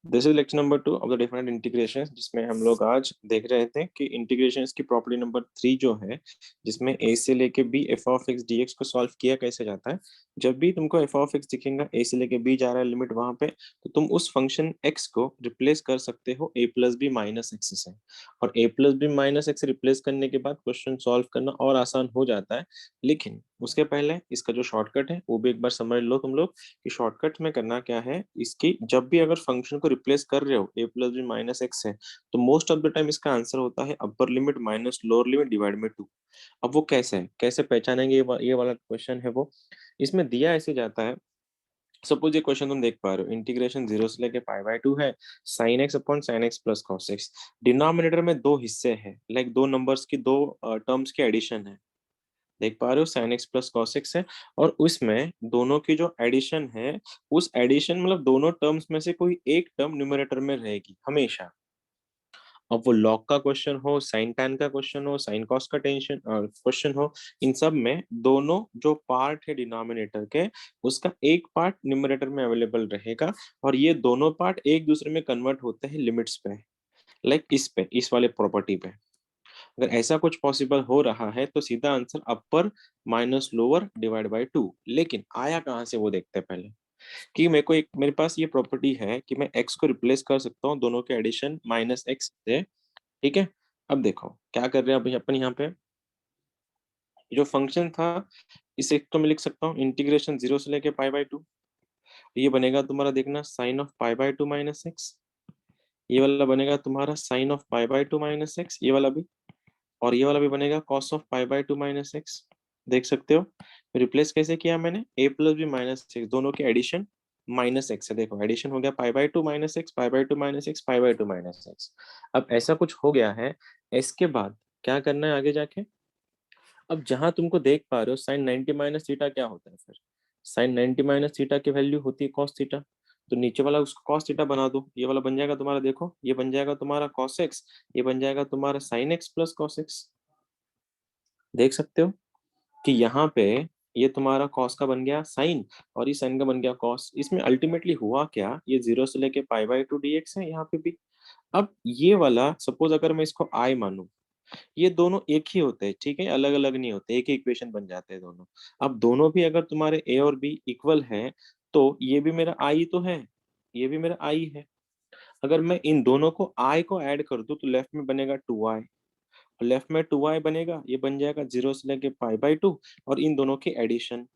This is lecture number 2 of the different integration, जिसमें हम लोग आज देख रहे थे कि इंटीग्रेशन की प्रॉपर्टी नंबर 3 जो है, जिसमें a से लेके b f of x D x को सॉल्व किया कैसे जाता है। जब भी तुमको f ऑफ एक्स दिखेगा, a से लेके b जा रहा है लिमिट वहां पे, तो तुम उस फंक्शन x को रिप्लेस कर सकते हो a plus B minus x से। और a plus B minus x replace करने के बाद क्वेश्चन सॉल्व करना और आसान हो जाता है। लेकिन उसके पहले इसका जो शॉर्टकट है वो भी एक बार समझ लो तुम लोग कि शॉर्टकट में करना क्या है। इसकी जब भी अगर फंक्शन को रिप्लेस कर रहे हो a plus B minus x है, तो मोस्ट ऑफ द टाइम इसका आंसर होता है upper limit minus lower limit divide में 2। अब वो कैसे है, कैसे पहचानेंगे, ये वाला क्वेश्चन है वो। इसमें दिया ऐसे जाता है। सपोज ये क्वेश्चन तुम देख पा रहे हो, इंटीग्रेशन 0 से लेके पाई बाय 2 है, sine x upon sine x plus cos x. Denominator में दो हिस्से हैं, लाइक दो नंबर्स की दो टर्म्स की एडिशन है। देख पा रहे हो, sine x plus cos x है, और उसमें दोनों की जो एडिशन है, उस एडिशन मतलब दोनों टर्म्स में से कोई एक टर्म न्यूमरेटर में रहेगी हमेशा। अब वो लॉग का क्वेश्चन हो, साइन टैन का क्वेश्चन हो, साइन कॉस का टेंशन क्वेश्चन हो, इन सब में दोनों जो पार्ट है डिनोमिनेटर के, उसका एक पार्ट न्यूमरेटर में अवेलेबल रहेगा, और ये दोनों पार्ट एक दूसरे में कन्वर्ट होते हैं लिमिट्स पे, लाइक इस पे, इस वाले प्रॉपर्टी पे। अगर ऐसा कुछ पॉसिबल हो रहा है तो सीधा answer upper minus lower divide by 2। लेकिन आया कहाँ से वो देखते हैं पहले, कि मेरे पास ये प्रॉपर्टी है कि मैं x को रिप्लेस कर सकता हूँ दोनों के एडिशन माइनस एक्स से। ठीक है। अब देखो क्या कर रहे हैं अभी अपन यहाँ पे। जो फंक्शन था, इसे तो मैं लिख सकता हूँ इंटीग्रेशन 0 से लेके पाई बाय 2। ये बनेगा तुम्हारा, देखना, sine of pi by 2 minus x. ये वाला बनेगा तुम्हारा sine of pi by 2 minus x, ये वाला भी। और ये वाला भी बनेगा cos of pi by 2 minus x. देख सकते हो रिप्लेस कैसे किया मैंने, a plus B minus x, दोनों के एडिशन माइनस एक्स है। देखो एडिशन हो गया पाई by 2 minus x, pi by 2 minus x, pi by 2 minus x. अब ऐसा कुछ हो गया है, इसके बाद क्या करना है आगे जाके। अब जहां तुमको देख पा रहे हो साइन 90 माइनस थीटा क्या होता है फिर, साइन 90 माइनस थीटा की वैल्यू होती है कॉस थीटा। तो नीचे वाला उसको कॉस थीटा बना दो, ये वाला बन जाएगा तुम्हारा, देखो ये बन जाएगा तुम्हारा कॉस एक्स, ये बन जाएगा तुम्हारा sine x plus cos x. देख सकते हो कि यहाँ पे ये तुम्हारा कॉस का बन गया साइन, और ये साइन का बन गया कॉस। इसमें अल्टीमेटली हुआ क्या, ये 0 से लेके पाई बाय 2 dx है यहाँ पे भी। अब ये वाला सपोज अगर मैं इसको आई मानूं, ये दोनों एक ही होते हैं, ठीक है, अलग अलग नहीं होते, एक ही इक्वेशन बन जाते हैं दोनों। अब दोनों भी अगर तुम्हारे ए और बी इक्वल है, तो ये भी मेरा आई तो है, ये भी मेरा आई है। अगर मैं इन दोनों को आई को ऐड कर दूं, तो लेफ्ट में बनेगा 2i, और लेफ्ट में 2i बनेगा, ये बन जाएगा 0 से लेके पाई बाय 2, और इन दोनों की एडिशन।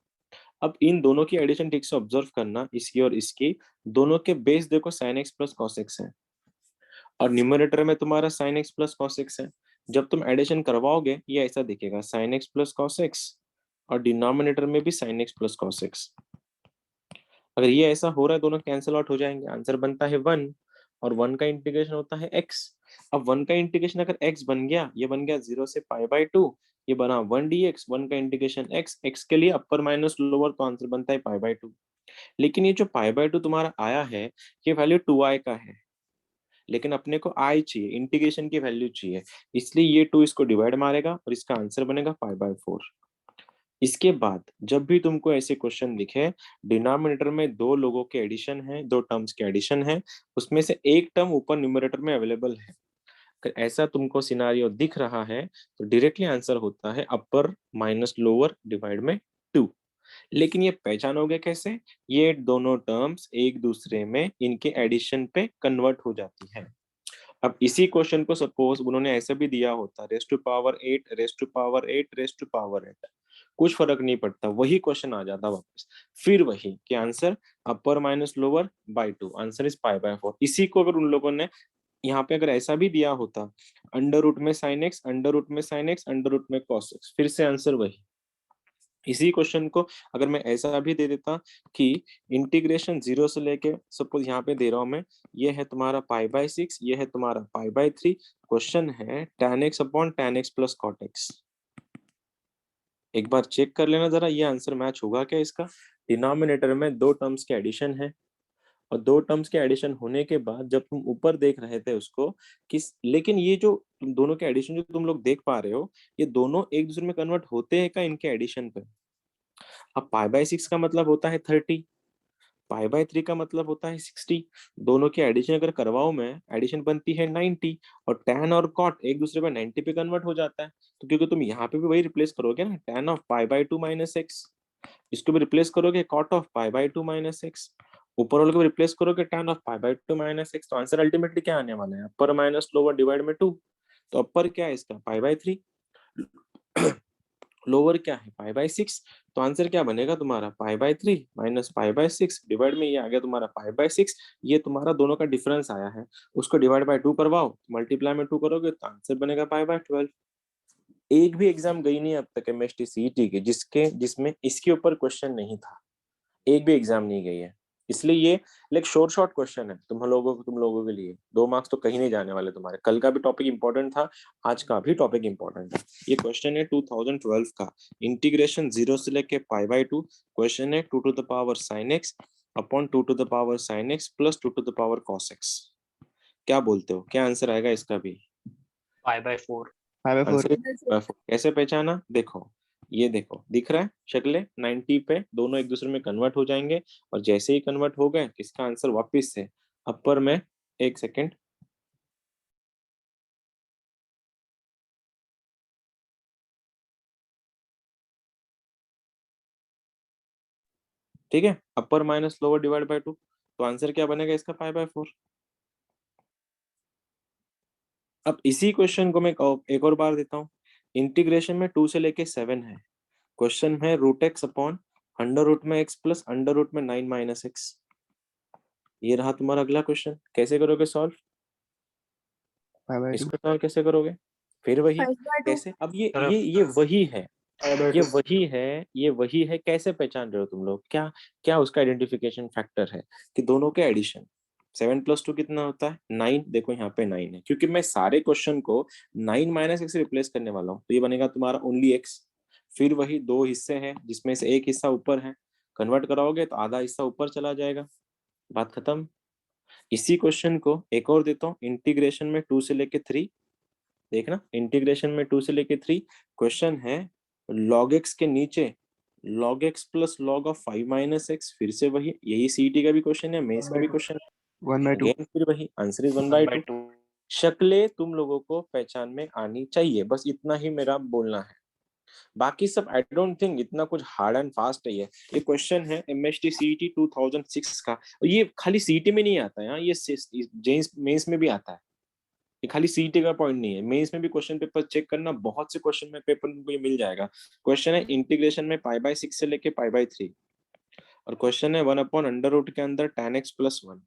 अब इन दोनों की एडिशन ठीक से ऑब्जर्व करना, इसकी और इसकी, दोनों के बेस देखो sin x plus cos x है, और न्यूमरेटर में तुम्हारा sin x plus cos x है। जब तुम एडिशन करवाओगे ये ऐसा दिखेगा, sin x plus cos x, और डिनोमिनेटर में भी sin x plus cos x. अगर ये ऐसा हो रहा है, दोनों कैंसिल आउट हो जाएंगे, आंसर बनता है 1, और 1 का इंटीग्रेशन होता है x। अब 1 का इंटीग्रेशन अगर x बन गया, ये बन गया 0 से पाई बाय 2, ये बना 1 dx, 1 का इंटीग्रेशन x के लिए अपर माइनस लोअर, तो आंसर बनता है पाई बाय 2। लेकिन ये जो पाई बाय 2 तुम्हारा आया है, ये वैल्यू 2i का है, लेकिन अपने को i चाहिए, इंटीग्रेशन की वैल्यू चाहिए, इसलिए ये 2 इसको डिवाइड मारेगा, और इसका आंसर बनेगा पाई बाय 4। इसके बाद जब भी तुमको ऐसे क्वेश्चन दिखे, डिनोमिनेटर में दो लोगों के एडिशन है, दो टर्म्स के एडिशन है, उसमें से एक टर्म ऊपर न्यूमरेटर में अवेलेबल है, अगर ऐसा तुमको सिनारियो दिख रहा है, तो डायरेक्टली आंसर होता है अपर माइनस लोअर डिवाइड में 2। लेकिन ये पहचानोगे कैसे, ये दोनों टर्म्स एक दूसरे में इनके एडिशन पे कन्वर्ट हो जाती है। अब इसी क्वेश्चन को सपोज उन्होंने ऐसे भी दिया होता, raise to power 8, raise to power 8, raise to power 8, कुछ फर्क नहीं पड़ता, वही क्वेश्चन आ जाता वापस, फिर वही कि answer upper minus lower by 2, answer is pi by 4। इसी को अगर उन लोगों ने यहाँ पे अगर ऐसा भी दिया होता, अंडर रूट में साइन एक्स, अंडर रूट में साइन एक्स, अंडर रूट में कॉस एक्स, फिर से आंसर वही। इसी क्वेश्चन को अगर मैं ऐसा भी दे देता कि इंटीग्रेशन 0 से लेके, सपोज यहाँ पे दे रहा हूं मैं, ये है तुम्हारा पाई बाय 6, ये है तुम्हारा पाई बाय 3, क्वेश्चन है tan x upon tan x plus cot x. एक बार चेक कर लेना जरा, ये आंसर मैच होगा क्या इसका। डिनोमिनेटर में दो टर्म्स के एडिशन है, और दो टर्म्स के एडिशन होने के बाद जब तुम ऊपर देख रहे थे उसको, किस, लेकिन ये जो तुम दोनों के एडिशन जो तुम लोग देख पा रहे हो, ये दोनों एक दूसरे में कन्वर्ट होते हैं क्या इनके एडिशन पे। अब पाई बाय 6 का मतलब होता है 30, π/3 का मतलब होता है 60। दोनों की एडिशन अगर करवाओ मैं, एडिशन बनती है 90, और tan और cot एक दूसरे पे 90 पे कन्वर्ट हो जाता है। तो क्योंकि तुम यहाँ पे भी वही रिप्लेस करोगे ना, tan ऑफ π/2 माइनस एक्स, इसको भी रिप्लेस करोगे cot ऑफ π/2 माइनस एक्स, ऊपर वाले को रिप्लेस करोगे tan ऑफ π/2 माइनस एक्स, तो आंसर अल्टीमेटली क्या आने वाला है, अपर माइनस लोअर डिवाइड में 2। तो अपर क्या है इसका π/3, लोअर क्या है π/6। तो आंसर क्या बनेगा तुम्हारा π/3 माइनस π/6 डिवाइड में ये आ गया तुम्हारा π/6। ये तुम्हारा दोनों का डिफरेंस आया है, उसको डिवाइड बाय 2 करवाओ, मल्टीप्लाई में 2 करोगे तो आंसर बनेगा π/12। एक भी एग्जाम गई नहीं अब तक केमिस्ट्री सीईटी की जिसमें इसके ऊपर क्वेश्चन नहीं था, एक भी एग्जाम नहीं गई है। इसलिए ये लाइक शॉर्ट क्वेश्चन है तुम लोगों के लिए, 2 मार्क्स तो कहीं नहीं जाने वाले तुम्हारे। कल का भी टॉपिक इंपॉर्टेंट था, आज का भी टॉपिक इंपॉर्टेंट है। ये क्वेश्चन है 2012 का, इंटीग्रेशन 0 से लेके π/2। क्वेश्चन है 2 to the power sin x upon 2 to the power sin x plus 2 to the power cos x। क्या बोलते हो, क्या आंसर आएगा इसका भी? π/4। आंसर कैसे पहचाना, देखो ये देखो दिख रहा है शक्लें 90 पे, दोनों एक दूसरे में कन्वर्ट हो जाएंगे, और जैसे ही कन्वर्ट हो गए इसका आंसर वापस से अपर में, एक सेकेंड, ठीक है, अपर माइनस लोअर डिवाइड बाय 2। तो आंसर क्या बनेगा इसका π/4। अब इसी क्वेश्चन को मैं एक और बार देता हूँ। इंटीग्रेशन में 2 से लेके 7 है, क्वेश्चन है root x upon under root में एक्स प्लस अंडर रूट में 9 माइनस एक्स। ये रहा तुम्हारा अगला क्वेश्चन, कैसे करोगे सॉल्व, इसको सॉल्व कैसे करोगे? फिर वही 5/2 कैसे, अब ये वही है, ये वही है, कैसे पहचान रहे हो तुम लोग, क्या क्या उसका आइडेंटिफिकेशन फैक्टर है कि दोनों के एडिशन 7 प्लस 2 कितना होता है 9। देखो यहाँ पे 9 है, क्योंकि मैं सारे क्वेश्चन को 9 माइनस एक्स से रिप्लेस करने वाला हूँ, तो ये बनेगा तुम्हारा ओनली एक्स। फिर वही 2 हिस्से हैं जिसमें से एक हिस्सा ऊपर है, कन्वर्ट कराओगे तो आधा हिस्सा ऊपर चला जाएगा, बात खत्म। इसी क्वेश्चन को एक और देता हूँ, इंटीग्रेशन में 2 से लेके 3, देखना इंटीग्रेशन में 2 से लेके 3, क्वेश्चन है log x के नीचे log x plus log of 5 minus x, फिर से वही, यही सीईटी का भी क्वेश्चन है, मेंस का भी क्वेश्चन है, 1/2। अगेन फिर वही, आंसर इज 1/2। शक्लें तुम लोगों को पहचान में आनी चाहिए, बस इतना ही मेरा बोलना है। बाकी सब आई डोंट थिंक इतना कुछ हार्ड एंड फास्ट है। ये क्वेश्चन है एमएसटी सीईटी 2006 का, और ये खाली सीईटी में नहीं आता है, ये जेम्स मेंस में भी आता है। ये खाली सीईटी का पॉइंट नहीं है, मेंस में भी क्वेश्चन पेपर चेक करना, बहुत से क्वेश्चन में पेपर में ये मिल जाएगा। क्वेश्चन है इंटीग्रेशन में π/6 से लेके π/3, और क्वेश्चन है 1 अपॉन अंडर रूट के अंदर tan x प्लस 1।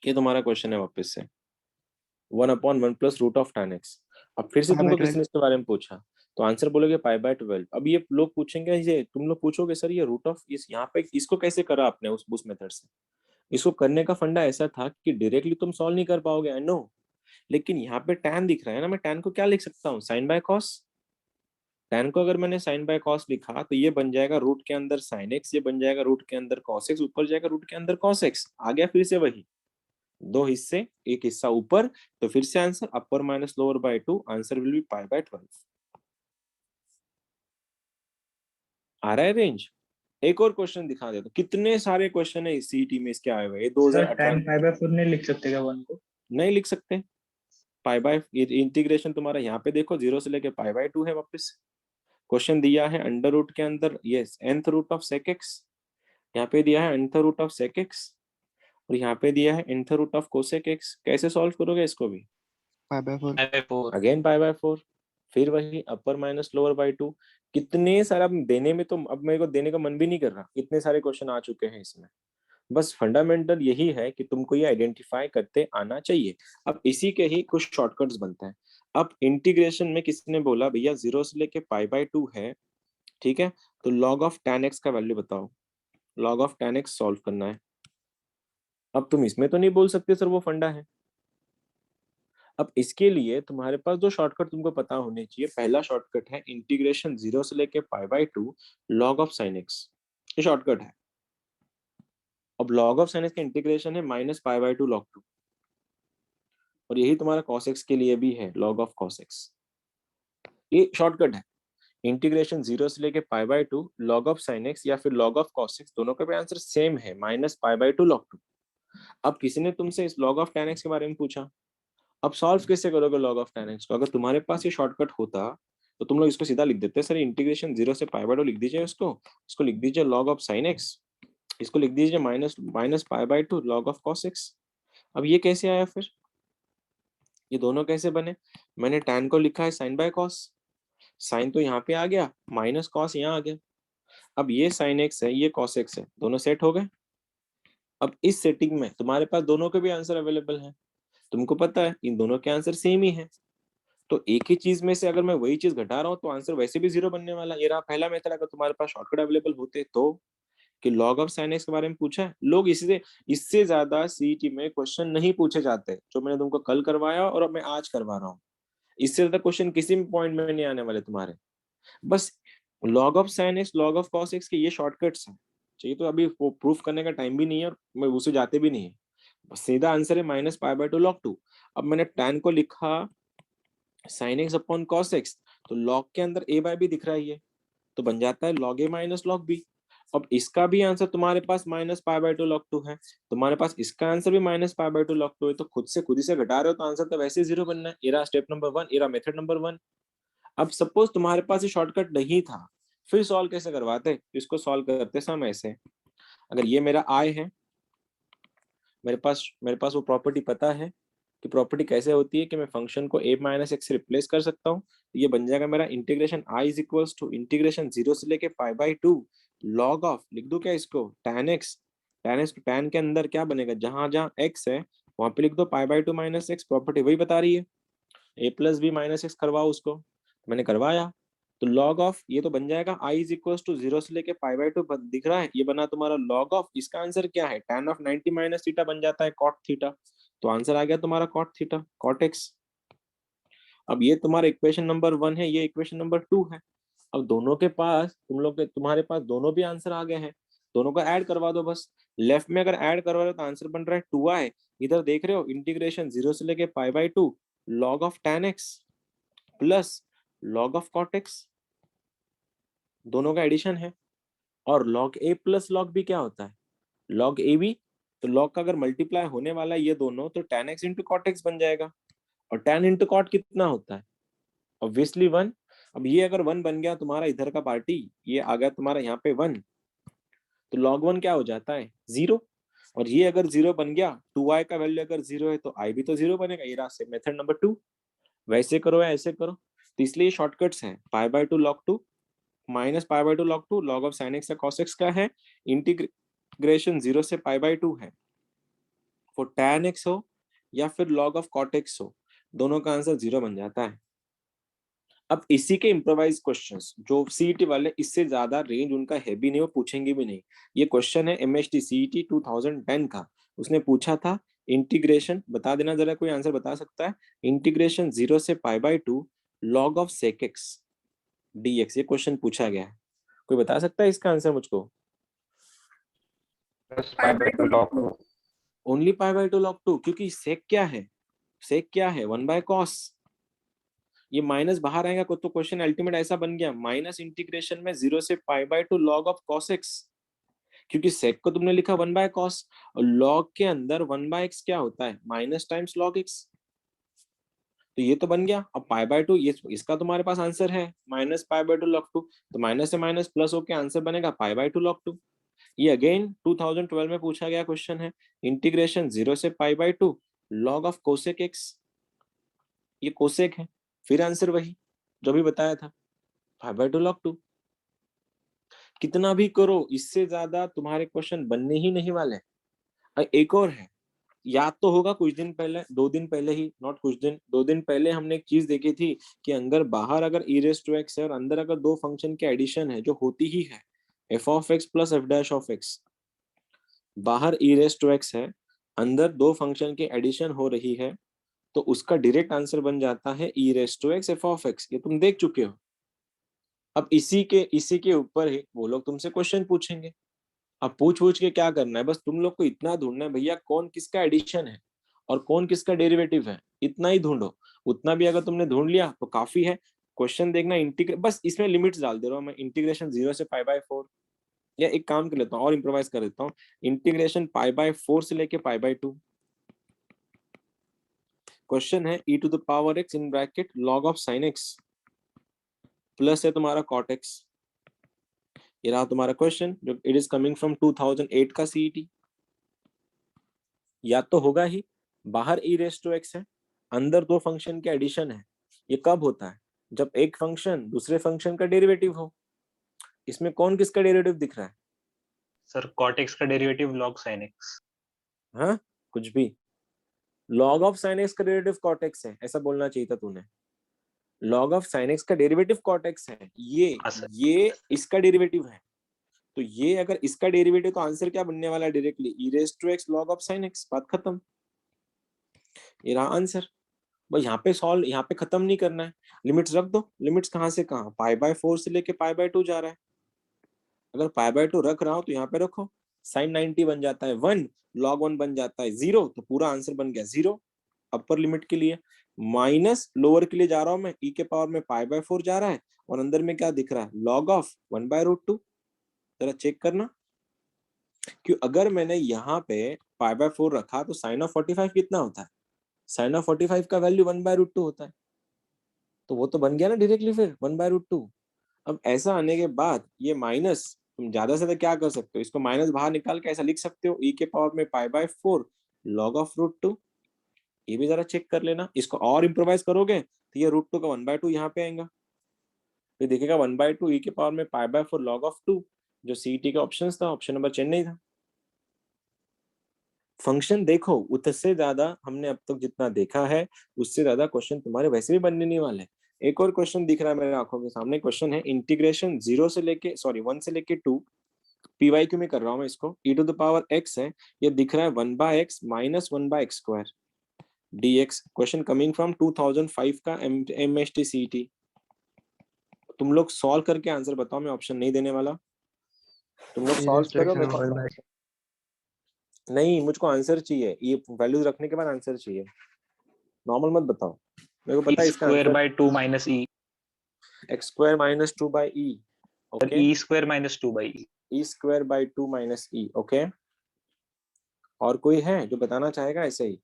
ये तुम्हारा क्वेश्चन है वापस से 1 upon 1 plus root of tan x। अब फिर से तुमको किसी ने इसके बारे में पूछा, तो आंसर बोलोगे π/12। अब ये लोग पूछेंगे, ये तुम लोग पूछोगे सर ये रूट ऑफ इस यहाँ पे इसको कैसे करा आपने उस मेथड से। इसको करने का फंडा ऐसा था कि डायरेक्टली तुम सॉल्व नहीं कर पाओगे, आई नो, लेकिन यहाँ पे tan दिख रहा है ना, मैं tan को क्या लिख सकता हूँ, साइन बाय कॉस। tan को अगर मैंने साइन बाय कॉस लिखा तो ये बन जाएगा रूट के अंदर साइन एक्स, ये बन जाएगा रूट के अंदर कॉस एक्स, ऊपर जाएगा रूट के अंदर कॉस एक्स, आ गया फिर से वही, दो हिस्से एक हिस्सा ऊपर, तो फिर से answer upper minus lower by 2, answer will be π/12। आ रहा है रेंज? एक और क्वेश्चन दिखा दे, तो कितने सारे क्वेश्चन है इस सीईटी में इसके आए हुए, ये 2018 π/4 नहीं लिख सकते क्या 1 को? नहीं लिख सकते। पाई बाय इंटीग्रेशन तुम्हारा यहाँ पे देखो 0 से लेके π/2 है वापस। क्वेश्चन दिया है अंडर रूट के अंदर, yes nth root of sec x, यहाँ पे दिया है nth root of sec x, और यहाँ पे दिया है nth root of cosec x। कैसे सॉल्व करोगे इसको भी? π/4। अगेन π/4, फिर वही अपर माइनस लोअर बाय 2। कितने सारे, अब देने में तो अब मेरे को देने का मन भी नहीं कर रहा, इतने सारे क्वेश्चन आ चुके हैं इसमें। बस फंडामेंटल यही है कि तुमको ये आइडेंटिफाई करते आना चाहिए। अब इसी के ही कुछ शॉर्टकट्स बनते हैं। अब इंटीग्रेशन में किसी ने बोला भैया 0 से लेके π/2 है, ठीक है, तो log ऑफ tan x का वैल्यू बताओ, log of tan x solve करना है। अब तुम इसमें तो नहीं बोल सकते सर वो फंडा है। अब इसके लिए तुम्हारे पास दो शॉर्टकट तुमको पता होने चाहिए। पहला शॉर्टकट है इंटीग्रेशन 0 से लेके π/2 log ऑफ sin x, ये शॉर्टकट है। अब log ऑफ sin x का इंटीग्रेशन है -π/2 log 2, और यही तुम्हारा cos x के लिए भी है log ऑफ cos x, ये शॉर्टकट है। इंटीग्रेशन 0 से लेके π/2 log ऑफ sin x या फिर log ऑफ cos x, दोनों का भी आंसर सेम है, -π/2 log 2। अब किसी ने तुमसे इस log ऑफ tan x के बारे में पूछा, अब सॉल्व कैसे करोगे log ऑफ tan x को? अगर तुम्हारे पास ये शॉर्टकट होता तो तुम लोग इसको सीधा लिख देते, सर इंटीग्रेशन 0 से π/2 लिख दीजिए, इसको लिख दीजिए log ऑफ sin x, इसको लिख दीजिए minus π/2 log of cos x। अब ये कैसे आया फिर? ये दोनों कैसे बने? मैंने tan को लिखा है sin बाय cos, साइन तो यहाँ पे आ गया, माइनस कॉस यहाँ आ गया। अब ये साइन एक्स है, ये कॉस एक्स है, दोनों सेट हो गए। अब इस सेटिंग में तुम्हारे पास दोनों के भी आंसर अवेलेबल है, तुमको पता है इन दोनों के आंसर सेम ही है, तो एक ही चीज में से अगर मैं वही चीज घटा रहा हूँ तो आंसर वैसे भी 0 बनने वाला। ये रहा पहला मेथड, अगर तुम्हारे पास शॉर्टकट अवेलेबल होते तो। कि लॉग ऑफ साइन एक्स के बारे में पूछा है, लोग इससे ज्यादा सीईटी में क्वेश्चन नहीं पूछे जाते, जो मैंने तुमको कल करवाया और अब मैं आज करवा रहा हूँ। इससे ज्यादा क्वेश्चन किसी भी पॉइंट में नहीं आने वाले तुम्हारे। बस log of sin x log of cos x के ये शॉर्टकट्स हैं, चाहिए तो अभी वो प्रूफ करने का टाइम भी नहीं है और मैं उसे जाते भी नहीं है, बस सीधा आंसर है -π/2 log 2। अब मैंने tan को लिखा sin x upon cos x, तो log के अंदर a बाय b दिख रहा है, ये तो बन जाता है log a minus log b। अब इसका भी आंसर तुम्हारे पास -π/2 log 2 है, तुम्हारे पास इसका आंसर भी -π/2 log 2 है, तो खुद ही से घटा रहे हो तो आंसर तो वैसे 0 बनना है। ये रहा स्टेप नंबर 1, ये रहा मेथड नंबर 1। अब सपोज तुम्हारे पास ये शॉर्टकट नहीं था, फिर सॉल्व कैसे करवाते? इसको सॉल्व करते समय ऐसे, अगर ये मेरा आई है, मेरे पास वो प्रॉपर्टी पता है कि प्रॉपर्टी कैसे होती है कि मैं फंक्शन को a माइनस एक्स से रिप्लेस कर सकता हूँ, तो ये बन जाएगा मेरा integration i is equals to integration 0 से लेके π/2 log ऑफ, लिख दो क्या इसको, tan x। tan के अंदर क्या बनेगा, जहां जहां x है वहां पे लिख दो π/2 माइनस एक्स, प्रॉपर्टी वही बता रही है, a plus B minus x करवाओ उसको, मैंने करवाया। तो log ऑफ ये तो बन जाएगा i इज इक्वल टू 0 से लेके π/2 दिख रहा है, ये बना तुम्हारा log ऑफ, इसका आंसर क्या है, tan ऑफ 90 माइनस थीटा बन जाता है cot थीटा, तो आंसर आ गया तुम्हारा cot थीटा, cot x। अब ये तुम्हारा इक्वेशन नंबर 1 है, ये इक्वेशन नंबर 2 है। अब दोनों के पास तुम्हारे पास दोनों भी आंसर आ गए हैं, दोनों को ऐड करवा दो बस। लेफ्ट में अगर ऐड करवा रहे हो तो आंसर बन रहा है 2i, इधर देख रहे हो इंटीग्रेशन 0 से लेके π/2 log of tan x plus log of cot x, दोनों का एडिशन है। और log a plus log b क्या होता है, log a b, तो log का अगर मल्टीप्लाई होने वाला है ये दोनों, तो tan x into cot x बन जाएगा। और tan इंटू cot कितना होता है, ऑब्वियसली 1। अब ये अगर 1 बन गया तुम्हारा इधर का पार्टी, ये आ गया तुम्हारा यहाँ पे 1, तो log 1 क्या हो जाता है 0। और ये अगर 0 बन गया, 2i का वैल्यू अगर 0 है तो i भी तो 0 बनेगा। ये रहा मेथड नंबर 2, वैसे करो या ऐसे करो, तो इसलिए शॉर्टकट्स हैं π/2 log 2 -π/2 log 2 log of sin x या cos x का है, इंटीग्रेशन 0 से π/2 है, वो tan x हो या फिर log ऑफ cot x हो, दोनों का आंसर 0 बन जाता है। अब इसी के इम्प्रोवाइज क्वेश्चंस जो सीईटी वाले, इससे ज्यादा रेंज उनका है भी नहीं, वो पूछेंगे भी नहीं। ये क्वेश्चन है एमएचटी सीईटी 2010 का, उसने पूछा था इंटीग्रेशन, बता देना जरा कोई आंसर बता सकता है, इंटीग्रेशन 0 से π/2 log of sec x dx, ये क्वेश्चन पूछा गया है, कोई बता सकता है इसका आंसर मुझको? π/2 log 2। ओनली π/2 log 2, क्योंकि sec क्या है, sec क्या है 1/cos, ये माइनस बाहर आएगा तो क्वेश्चन अल्टीमेट ऐसा बन गया, माइनस इंटीग्रेशन में 0 से π/2 log ऑफ cos x, क्योंकि sec को तुमने लिखा 1/cos, और log के अंदर 1/x क्या होता है, माइनस टाइम्स log x, तो ये तो बन गया। अब π/2 ये इसका तुम्हारे पास आंसर है -π/2 log 2, तो माइनस से माइनस प्लस होके आंसर बनेगा π/2 log 2। ये अगेन 2012 में पूछा गया क्वेश्चन है, इंटीग्रेशन 0 से π/2 log ऑफ कोसेक x, ये कोसेक है, फिर आंसर वही जो भी बताया था π/2 log 2। कितना भी करो इससे ज्यादा तुम्हारे क्वेश्चन बनने ही नहीं वाले। एक और है, याद तो होगा कुछ दिन पहले, 2 दिन पहले ही, नॉट कुछ दिन, 2 दिन पहले हमने एक चीज देखी थी कि अंदर बाहर अगर e रेज टू x है और अंदर अगर दो फंक्शन के एडिशन है, जो होती ही है f of x plus f dash of x, बाहर e रेज टू x है, अंदर दो फंक्शन के एडिशन हो रही है, तो उसका डायरेक्ट आंसर बन जाता है e raise to x f of x, ये तुम देख चुके हो। अब इसी के ऊपर ही वो लोग तुमसे क्वेश्चन पूछेंगे, अब पूछ के क्या करना है, बस तुम लोग को इतना ढूंढना है भैया कौन किसका एडिशन है और कौन किसका डेरिवेटिव है, इतना ही ढूंढो। उतना भी अगर तुमने ढूंढ लिया तो काफी है, क्वेश्चन देखना, बस इसमें लिमिट्स डाल दे रहा हूँ मैं, इंटीग्रेशन 0 से π/4, या एक काम कर लेता हूँ और इम्प्रोवाइज कर देता हूँ, इंटीग्रेशन π/4 से लेके π/2। क्वेश्चन है e⁻x in bracket log of sin x plus है तुम्हारा cot x। ये रहा तुम्हारा क्वेश्चन जो इट इज कमिंग फ्रॉम 2008 का सीईटी। या तो होगा ही, बाहर e⁻x है, अंदर दो फंक्शन के एडिशन है। ये कब होता है? जब एक फंक्शन दूसरे फंक्शन का डेरिवेटिव हो। इसमें कौन किसका डेरिवेटिव दिख रहा है? सर cot x का डेरिवेटिव log sin x। हाँ, कुछ भी, log ऑफ sin x का डेरिवेटिव cot x है, ऐसा बोलना चाहिए था तूने। log ऑफ sin x का डेरिवेटिव cot x है, ये इसका डेरिवेटिव है। तो ये अगर इसका डेरिवेटिव, तो आंसर क्या बनने वाला है directly? e⁻x log of sin x, बात खत्म। ये रहा आंसर। भाई यहाँ पे सॉल्व, यहाँ पे खत्म नहीं करना है, लिमिट्स रख दो। लिमिट्स कहाँ से कहाँ? π/4 से लेके π/2 जा रहा है। अगर π/2 रख रहा हूं तो यहाँ पे रखो, sin 90 बन जाता है 1, log 1 बन जाता है 0, तो पूरा आंसर बन गया 0 अपर लिमिट के लिए। माइनस लोअर के लिए जा रहा हूं मैं, e के पावर में π/4 जा रहा है, और अंदर में क्या दिख रहा है? log of 1/√2। जरा चेक करना, क्यों अगर मैंने यहाँ पे π/4 रखा तो sin ऑफ 45 कितना होता है? sin ऑफ 45 का वैल्यू 1/√2 होता है, तो वो तो बन गया ना डायरेक्टली फिर 1/√2। अब ऐसा आने के बाद ये माइनस, तुम ज्यादा से ज्यादा क्या कर सकते हो, इसको माइनस बाहर निकाल के ऐसा लिख सकते हो, e के पावर में π/4 log ऑफ √2। ये भी जरा चेक कर लेना। इसको और इम्प्रोवाइज करोगे तो ये √2 का 1/2 यहाँ पे आएगा, फिर देखिएगा 1/2 e के पावर में π/4 log ऑफ 2, जो सीईटी का ऑप्शन था, ऑप्शन नंबर चेन्नई था। फंक्शन देखो, उससे ज्यादा हमने अब तक जितना देखा है, उससे ज्यादा क्वेश्चन तुम्हारे वैसे भी बनने नहीं वाले। एक और क्वेश्चन दिख रहा है मेरे आंखों के सामने, क्वेश्चन है इंटीग्रेशन 1 से लेके 2, पीवाईक्यू में कर रहा हूं मैं इसको, e⁻x है, ये दिख रहा है 1/x minus 1/x² dx। Question coming from 2005 का एमएसटी सीईटी। तुम लोग सॉल्व करके आंसर बताओ, मैं ऑप्शन नहीं देने वाला, तुम लोग सॉल्व करो। मेरे को नहीं, मुझको आंसर चाहिए, ये वैल्यूज रखने के बाद आंसर चाहिए, नॉर्मल मत बताओ। मेरे को पता है इसका square answer, by 2 minus e। x² - 2/e। और okay, e square minus 2 by e। e² 2 - e। Okay, और कोई है जो बताना चाहेगा? ऐसे ही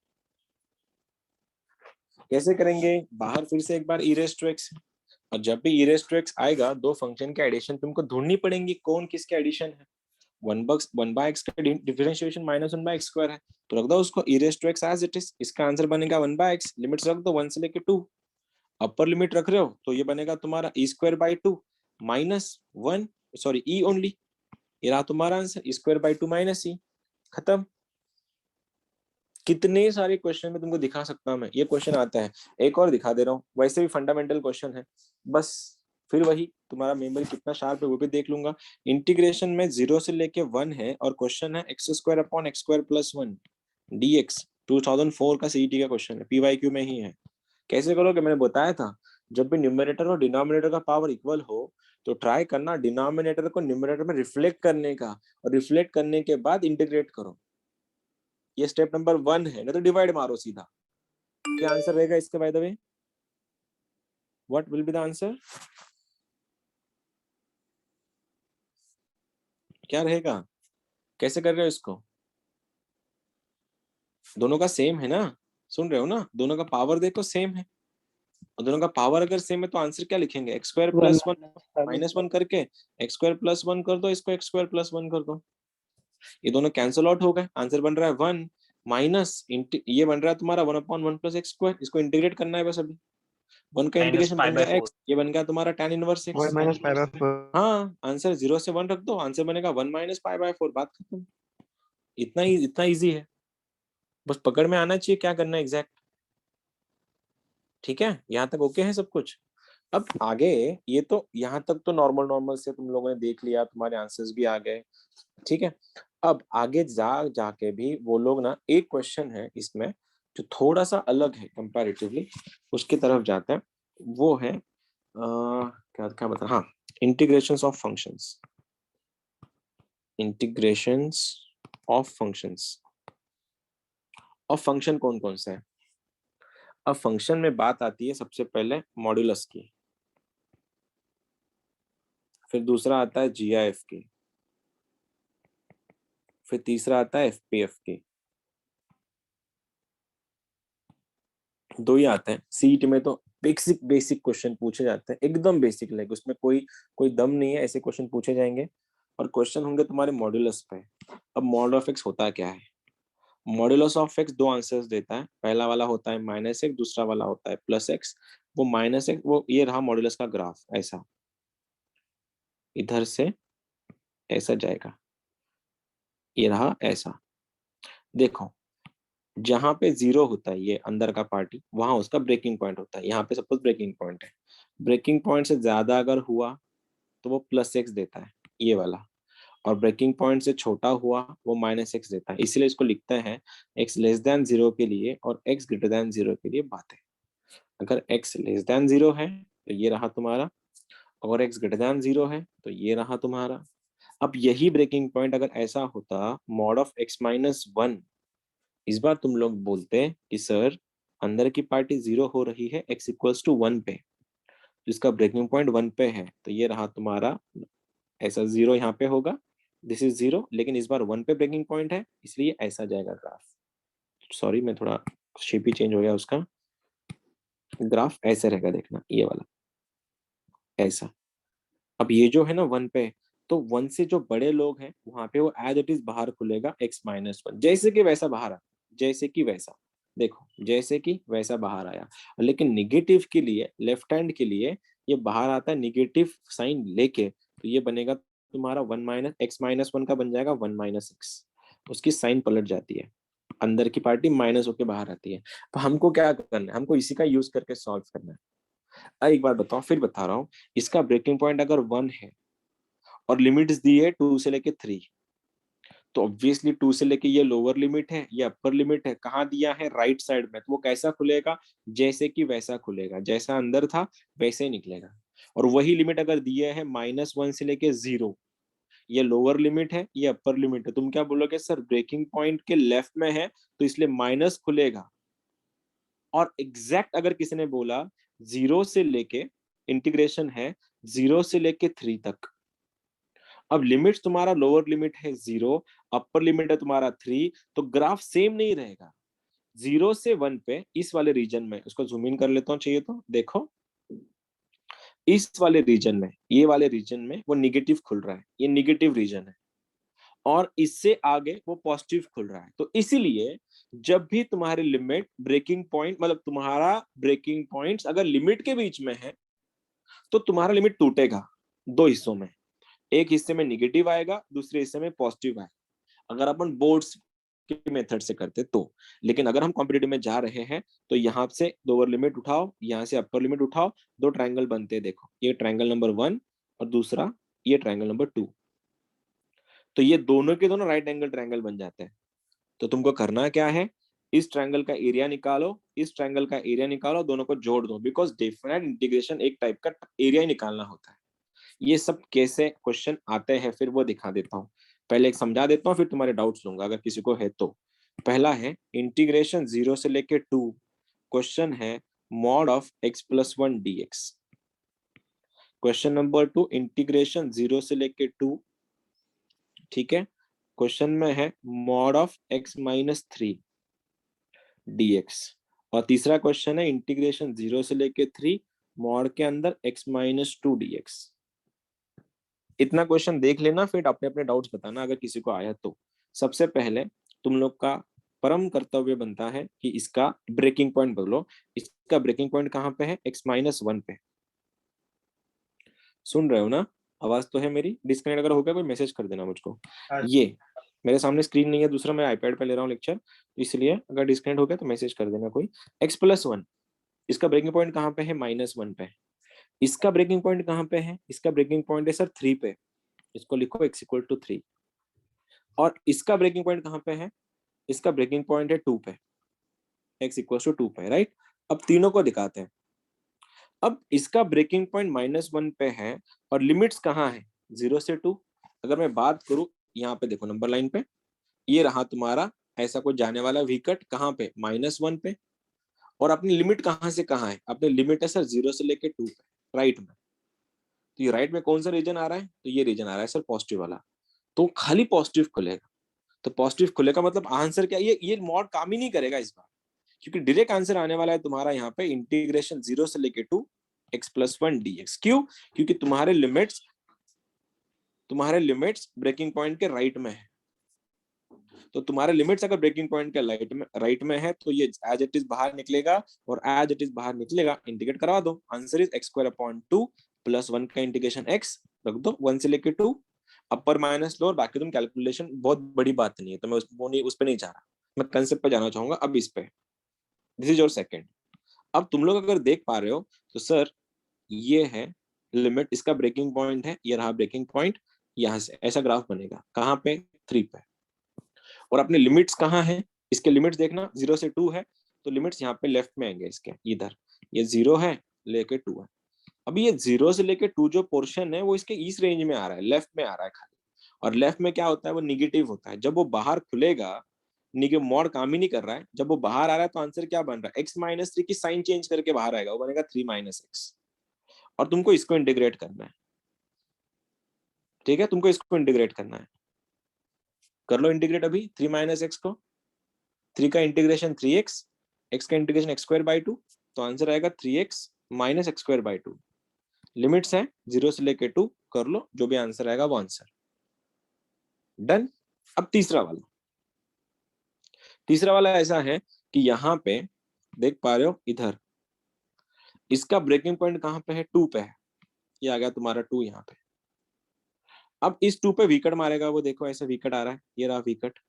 कैसे करेंगे? बाहर फिर से एक बार e⁻x, और जब भी e⁻x आएगा, दो फंक्शन के एडिशन तुमको ढूंढनी पड़ेंगी, कौन किसके एडिशन है। 1/x का डिफरेंशिएशन -1/x² है, तो रख दो उसको e⁻x एज इट इज। इसका आंसर बनेगा 1/x। लिमिट्स रख दो 1 से लेके 2, अपर लिमिट रख रहे हो तो ये बनेगा तुम्हारा e² 2 -1, सॉरी e ओनली। ये रहा तुम्हारा आंसर, e² 2 - e। खत्म। कितने सारे क्वेश्चन में तुमको दिखा सकता हूं मैं, ये क्वेश्चन आता है। एक और दिखा दे रहा हूँ, वैसे भी फंडामेंटल क्वेश्चन है, बस फिर वही तुम्हारा मेमोरी कितना शार्प है वो भी देख लूंगा। इंटीग्रेशन में 0 से लेके 1 है, और क्वेश्चन है x² / x² + 1 dx। 2004 का सीईटी का क्वेश्चन है, पीवाईक्यू में ही है। कैसे करोगे? मैंने बताया था, जब भी न्यूमरेटर और डिनोमिनेटर का पावर इक्वल हो तो ट्राई करना डिनोमिनेटर को न्यूमरेटर में रिफ्लेक्ट करने का, और रिफ्लेक्ट करने के बाद इंटीग्रेट करो। ये स्टेप नंबर 1 है, ना तो डिवाइड मारो सीधा। क्या आंसर रहेगा इसका by the way? What will be the answer? क्या रहेगा? कैसे कर रहे हो इसको? दोनों का सेम है ना, सुन रहे हो ना? दोनों का पावर देखो सेम है, और दोनों का पावर अगर सेम है तो आंसर क्या लिखेंगे? x² + 1 -1 करके x² + 1 कर दो, इसको x² + 1 कर दो। ये दोनों कैंसिल आउट हो गए, आंसर बन रहा है 1 माइनस ये बन रहा है तुम्हारा 1/1 + x²। इसको इंटीग्रेट करना है बस अभी। 1 का minus इंटीग्रेशन बन गया π/4। x, ये बन गया तुम्हारा tan इनवर्स x। 1 minus π/4। हाँ, आंसर 0 से 1 रख दो, आंसर बनेगा 1 - π/4, बात खत्म। इतना इजी है, बस पकड़ में आना चाहिए क्या करना है एग्जैक्ट। ठीक है, यहाँ तक ओके है सब कुछ? अब आगे, ये तो यहाँ तक तो नॉर्मल नॉर्मल से तुम लोगों ने देख लिया, तुम्हारे आंसर्स भी आ गए। ठीक है, अब आगे जाके भी वो लोग ना, एक क्वेश्चन है इसमें जो थोड़ा सा अलग है कंपैरेटिवली, उसकी तरफ जाते हैं। वो है क्या क्या बता, हाँ, integrations of functions. Integrations of functions. और फंक्शन कौन कौन सा है? अब फंक्शन में बात आती है सबसे पहले मॉड्यूलस की। फिर दूसरा आता है GIFK, फिर तीसरा आता है FPFK। दो ही आते हैं सीट में, तो बेसिक बेसिक क्वेश्चन पूछे जाते हैं, एकदम बेसिक, लाइक उसमें कोई कोई दम नहीं है, ऐसे क्वेश्चन पूछे जाएंगे। और क्वेश्चन होंगे तुम्हारे मॉड्यूलस पे। अब मॉड ऑफ एक्स होता क्या है? मॉड्यूलस ऑफ एक्स दो आंसर्स देता है, पहला वाला होता है -x, दूसरा वाला होता है +x। वो -x, वो ये रहा मॉड्यूलस का ग्राफ, ऐसा इधर से ऐसा जाएगा, ये रहा ऐसा। देखो जहां पे 0 होता है ये अंदर का पार्टी, वहां उसका ब्रेकिंग पॉइंट होता है। यहाँ पे सपोज ब्रेकिंग पॉइंट है, ब्रेकिंग पॉइंट से ज्यादा अगर हुआ तो वो +x देता है, ये वाला। और ब्रेकिंग पॉइंट से छोटा हुआ वो -x देता है। इसलिए इसको लिखते हैं x 0 के लिए और x 0 के लिए बातें। अगर x 0 है तो ये रहा तुम्हारा, और x 0 है तो ये रहा तुम्हारा। अब यही ब्रेकिंग पॉइंट अगर ऐसा होता मॉड ऑफ x-1, इस बार तुम लोग बोलते कि सर अंदर की पार्टी 0 हो रही है x=1 पे, तो इसका ब्रेकिंग पॉइंट 1 पे है, तो ये रहा तुम्हारा ऐसा 0 यहाँ पे होगा, दिस इज 0, लेकिन इस बार 1 पे ब्रेकिंग पॉइंट है, इसलिए ऐसा जाएगा ग्राफ। सॉरी मैं थोड़ा शेप ही चेंज हो गया उसका, ग्राफ ऐसे रहेगा, देखना ये वाला ऐसा। अब ये जो है ना 1 पे, तो 1 से जो बड़े लोग हैं वहां पे वो एज इट इज बाहर खुलेगा x-1, जैसे कि वैसा बाहर आया, जैसे कि वैसा। देखो जैसे कि वैसा बाहर आया, लेकिन निगेटिव के लिए, लेफ्ट हैंड के लिए ये बाहर आता है निगेटिव साइन लेके, तो ये बनेगा तुम्हारा 1 - x-1 का बन जाएगा 1 - x, उसकी साइन पलट जाती है, अंदर की पार्टी माइनस होके बाहर आती है। तो हमको क्या करना है, हमको इसी का यूज करके सॉल्व करना है। एक बार बताओ, फिर बता रहा हूँ, इसका ब्रेकिंग पॉइंट अगर 1 है और लिमिट्स दी है 2 से लेके 3, तो ऑब्वियसली 2 से लेके ये लोअर लिमिट है, ये अपर लिमिट है, कहाँ दिया है, राइट साइड में, तो वो कैसा खुलेगा, जैसे कि वैसा खुलेगा, जैसा अंदर था वैसे ही निकलेगा। और वही लिमिट अगर दिए है -1 से लेके 0, ये लोअर लिमिट है, ये अपर लिमिट है, तुम क्या बोलोगे, सर ब्रेकिंग पॉइंट के लेफ्ट में है तो इसलिए माइनस खुलेगा। और एग्जैक्ट अगर किसी ने बोला 0 से लेके, इंटीग्रेशन है 0 से लेके 3 तक, अब लिमिट तुम्हारा लोअर लिमिट है 0, अपर लिमिट है तुम्हारा 3, तो ग्राफ सेम नहीं रहेगा। 0 से 1 पे इस वाले रीजन में, उसको जूम इन कर लेता हूँ चाहिए तो देखो, इस वाले रीजन में, ये वाले रीजन में वो निगेटिव खुल रहा है, ये निगेटिव रीजन है, और इससे आगे वो पॉजिटिव खुल रहा है। तो इसीलिए जब भी तुम्हारी लिमिट ब्रेकिंग पॉइंट, मतलब तुम्हारा ब्रेकिंग पॉइंट्स अगर लिमिट के बीच में है, तो तुम्हारा लिमिट टूटेगा दो हिस्सों में, एक हिस्से में निगेटिव आएगा, दूसरे हिस्से में पॉजिटिव आएगा, अगर अपन बोर्ड्स के मेथड से करते तो। लेकिन अगर हम कॉम्पिटिटिव में जा रहे हैं, तो यहाँ से लोअर लिमिट उठाओ, यहाँ से अपर लिमिट उठाओ, दो ट्रायंगल बनते हैं, देखो ये ट्रायंगल नंबर 1 और दूसरा ये ट्रायंगल नंबर 2, तो ये दोनों के दोनों राइट एंगल ट्रायंगल बन जाते हैं। तो तुमको करना क्या है, इस ट्रायंगल का एरिया निकालो, इस ट्रायंगल का एरिया निकालो, दोनों को जोड़ दो, बिकॉज डेफिनेट इंटीग्रेशन एक टाइप का एरिया ही निकालना होता है। ये सब कैसे क्वेश्चन आते हैं फिर वो दिखा देता हूँ, पहले एक समझा देता हूँ, फिर तुम्हारे डाउट्स लूंगा अगर किसी को है तो। पहला है इंटीग्रेशन 0 से लेके 2, क्वेश्चन है mod of x+1 dx। Question number 2 integration 0 से लेके 2, ठीक है, क्वेश्चन में है मॉड ऑफ x-3 dx। और तीसरा क्वेश्चन है इंटीग्रेशन 0 से लेके 3, मॉड के अंदर x-2 dx। इतना क्वेश्चन देख लेना, फिर अपने अपने डाउट्स बताना अगर किसी को आया तो। सबसे पहले तुम लोग का परम कर्तव्य बनता है कि इसका ब्रेकिंग पॉइंट बदलो। इसका ब्रेकिंग पॉइंट कहाँ पे है, x-1 पे। सुन रहे हो ना, आवाज तो है मेरी, डिस्कनेक्ट अगर हो गया कोई मैसेज कर देना मुझको। ये मेरे सामने स्क्रीन नहीं है, दूसरा मैं आईपैड पे ले रहा हूँ लेक्चर, तो इसलिए अगर डिस्कनेक्ट हो गया तो मैसेज कर देना कोई। x+1, इसका ब्रेकिंग पॉइंट कहाँ पे है, -1 पे। इसका ब्रेकिंग पॉइंट कहाँ पे है, इसका ब्रेकिंग पॉइंट है सर 3 पे, इसको लिखो x=3। और इसका ब्रेकिंग पॉइंट कहाँ पे है, इसका ब्रेकिंग पॉइंट है 2 पे, x=2 पे, राइट। अब तीनों को दिखाते हैं। अब इसका ब्रेकिंग पॉइंट -1 पे है और लिमिट्स कहाँ है, 0 से 2। अगर मैं बात करूं, यहाँ पे देखो नंबर लाइन पे, ये रहा तुम्हारा ऐसा कुछ जाने वाला वी कट, कहाँ पे, -1 पे। और अपनी लिमिट कहाँ से कहाँ है, अपनी लिमिट है सर 0 से लेके 2 पे, राइट में। तो ये राइट में कौन सा रीजन आ रहा है, तो ये रीजन आ रहा है सर पॉजिटिव वाला, तो खाली पॉजिटिव खुलेगा। तो पॉजिटिव खुलेगा मतलब आंसर क्या, ये मॉड काम ही नहीं करेगा इस बार, क्योंकि डायरेक्ट आंसर आने वाला है तुम्हारा यहाँ पे इंटीग्रेशन 0 से लेके 2 x + 1 dx। क्यों? क्योंकि तुम्हारे लिमिट्स ब्रेकिंग पॉइंट के राइट में है। तो तुम्हारे लिमिट्स अगर ब्रेकिंग पॉइंट के राइट में है तो ये एज इट इज बाहर निकलेगा, और एज इट इज बाहर निकलेगा इंटीग्रेट करवा दो। आंसर इज x² 2 + 1 का इंटीग्रेशन x रख दो 1 से लेके 2, अपर माइनस लोअर, बाकी तुम कैलकुलेशन, बहुत बड़ी बात नहीं है, तो मैं उस पर नहीं जा रहा, मैं कंसेप्ट पे जाना चाहूंगा अब इस पे। This is your second. अब तुम लोग अगर देख पा रहे हो तो सर ये है लिमिट, इसका ब्रेकिंग पॉइंट है, ये रहा ब्रेकिंग पॉइंट, यहां से ऐसा ग्राफ बनेगा कहाँ पे, 3 पे। और अपने लिमिट्स कहाँ है, इसके लिमिट्स देखना 0 से 2 है, तो लिमिट्स यहाँ पे लेफ्ट में आएंगे इसके, इधर ये 0 है लेके 2 है। अभी ये 0 से लेके 2 जो पोर्शन है वो इसके इस रेंज में आ रहा है, लेफ्ट में आ रहा है खाली। और लेफ्ट में क्या होता है, वो निगेटिव होता है। जब वो बाहर खुलेगा, निगेटिव मॉड काम ही नहीं कर रहा है, जब वो बाहर आ रहा है तो आंसर क्या बन रहा है, x - 3 की साइन चेंज करके बाहर आएगा, वो बनेगा 3 - x। और तुमको इसको इंटीग्रेट करना है, ठीक है, तुमको इसको इंटीग्रेट करना है, कर लो इंटीग्रेट अभी 3 - x को। 3 का इंटीग्रेशन 3x, x का इंटीग्रेशन x²/2, तो आंसर आएगा 3x - x²/2। लिमिट्स है 0 से लेके 2, कर लो, जो भी आंसर आएगा वो आंसर डन। अब तीसरा वाला ऐसा है कि यहाँ पे देख पा रहे हो, इधर इसका ब्रेकिंग पॉइंट कहाँ पे है, 2 पे है, ये आ गया तुम्हारा 2 यहाँ पे। अब इस 2 पे विकेट मारेगा वो, देखो ऐसे विकेट आ रहा है, ये रहा विकेट।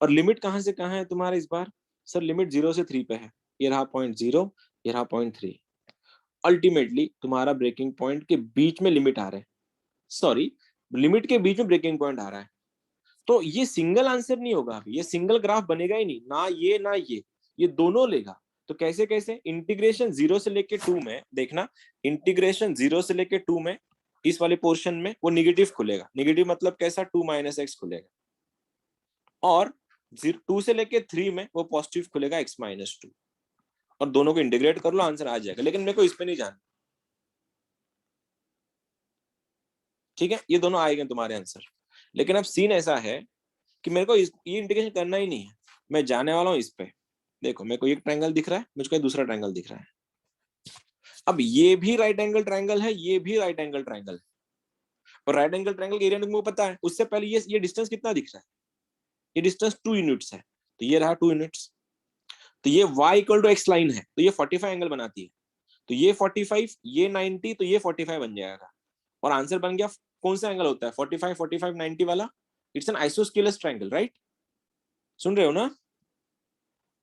और लिमिट कहाँ से कहाँ है तुम्हारा इस बार, सर लिमिट 0 से 3 पे है, ये रहा 0.0, ये रहा 0.3। अल्टीमेटली तुम्हारा ब्रेकिंग पॉइंट के बीच में लिमिट आ रहा है, सॉरी लिमिट के बीच में ब्रेकिंग पॉइंट आ रहा है। तो ये सिंगल आंसर नहीं होगा अभी, ये सिंगल ग्राफ बनेगा ही नहीं, ना ये ना ये दोनों लेगा। तो कैसे कैसे, इंटीग्रेशन 0 से लेके 2 में देखना, इंटीग्रेशन 0 से लेके 2 में इस वाले पोर्शन में वो निगेटिव खुलेगा, निगेटिव मतलब कैसा, 2 - x खुलेगा। और 2 से लेके 3 में वो पॉजिटिव खुलेगा x - 2। और दोनों को इंटीग्रेट कर लो, आंसर आ जाएगा, लेकिन मेरे को इस पे नहीं जाना, ठीक है, ये दोनों आएंगे तुम्हारे आंसर। लेकिन अब सीन ऐसा है कि मेरे को ये इंटीग्रेशन करना ही नहीं है, मैं जाने वाला हूँ इस पे। देखो मेरे को एक ट्रायंगल दिख रहा है, मुझको दूसरा ट्रायंगल दिख रहा है। अब ये भी राइट एंगल ट्रायंगल है, ये भी राइट एंगल ट्रायंगल है। और राइट एंगल ट्रायंगल का एरिया तुमको पता है, उससे पहले ये डिस्टेंस कितना दिख रहा है, ये डिस्टेंस 2 यूनिट्स है, तो ये रहा 2 यूनिट्स। तो ये y = x लाइन है, तो ये 45 एंगल बनाती है, तो ये 45, ये 90, तो ये 45 बन जाएगा। और आंसर बन गया, कौन सा एंगल होता है 45 45 90 वाला, it's an isosceles triangle, right, सुन रहे हो ना,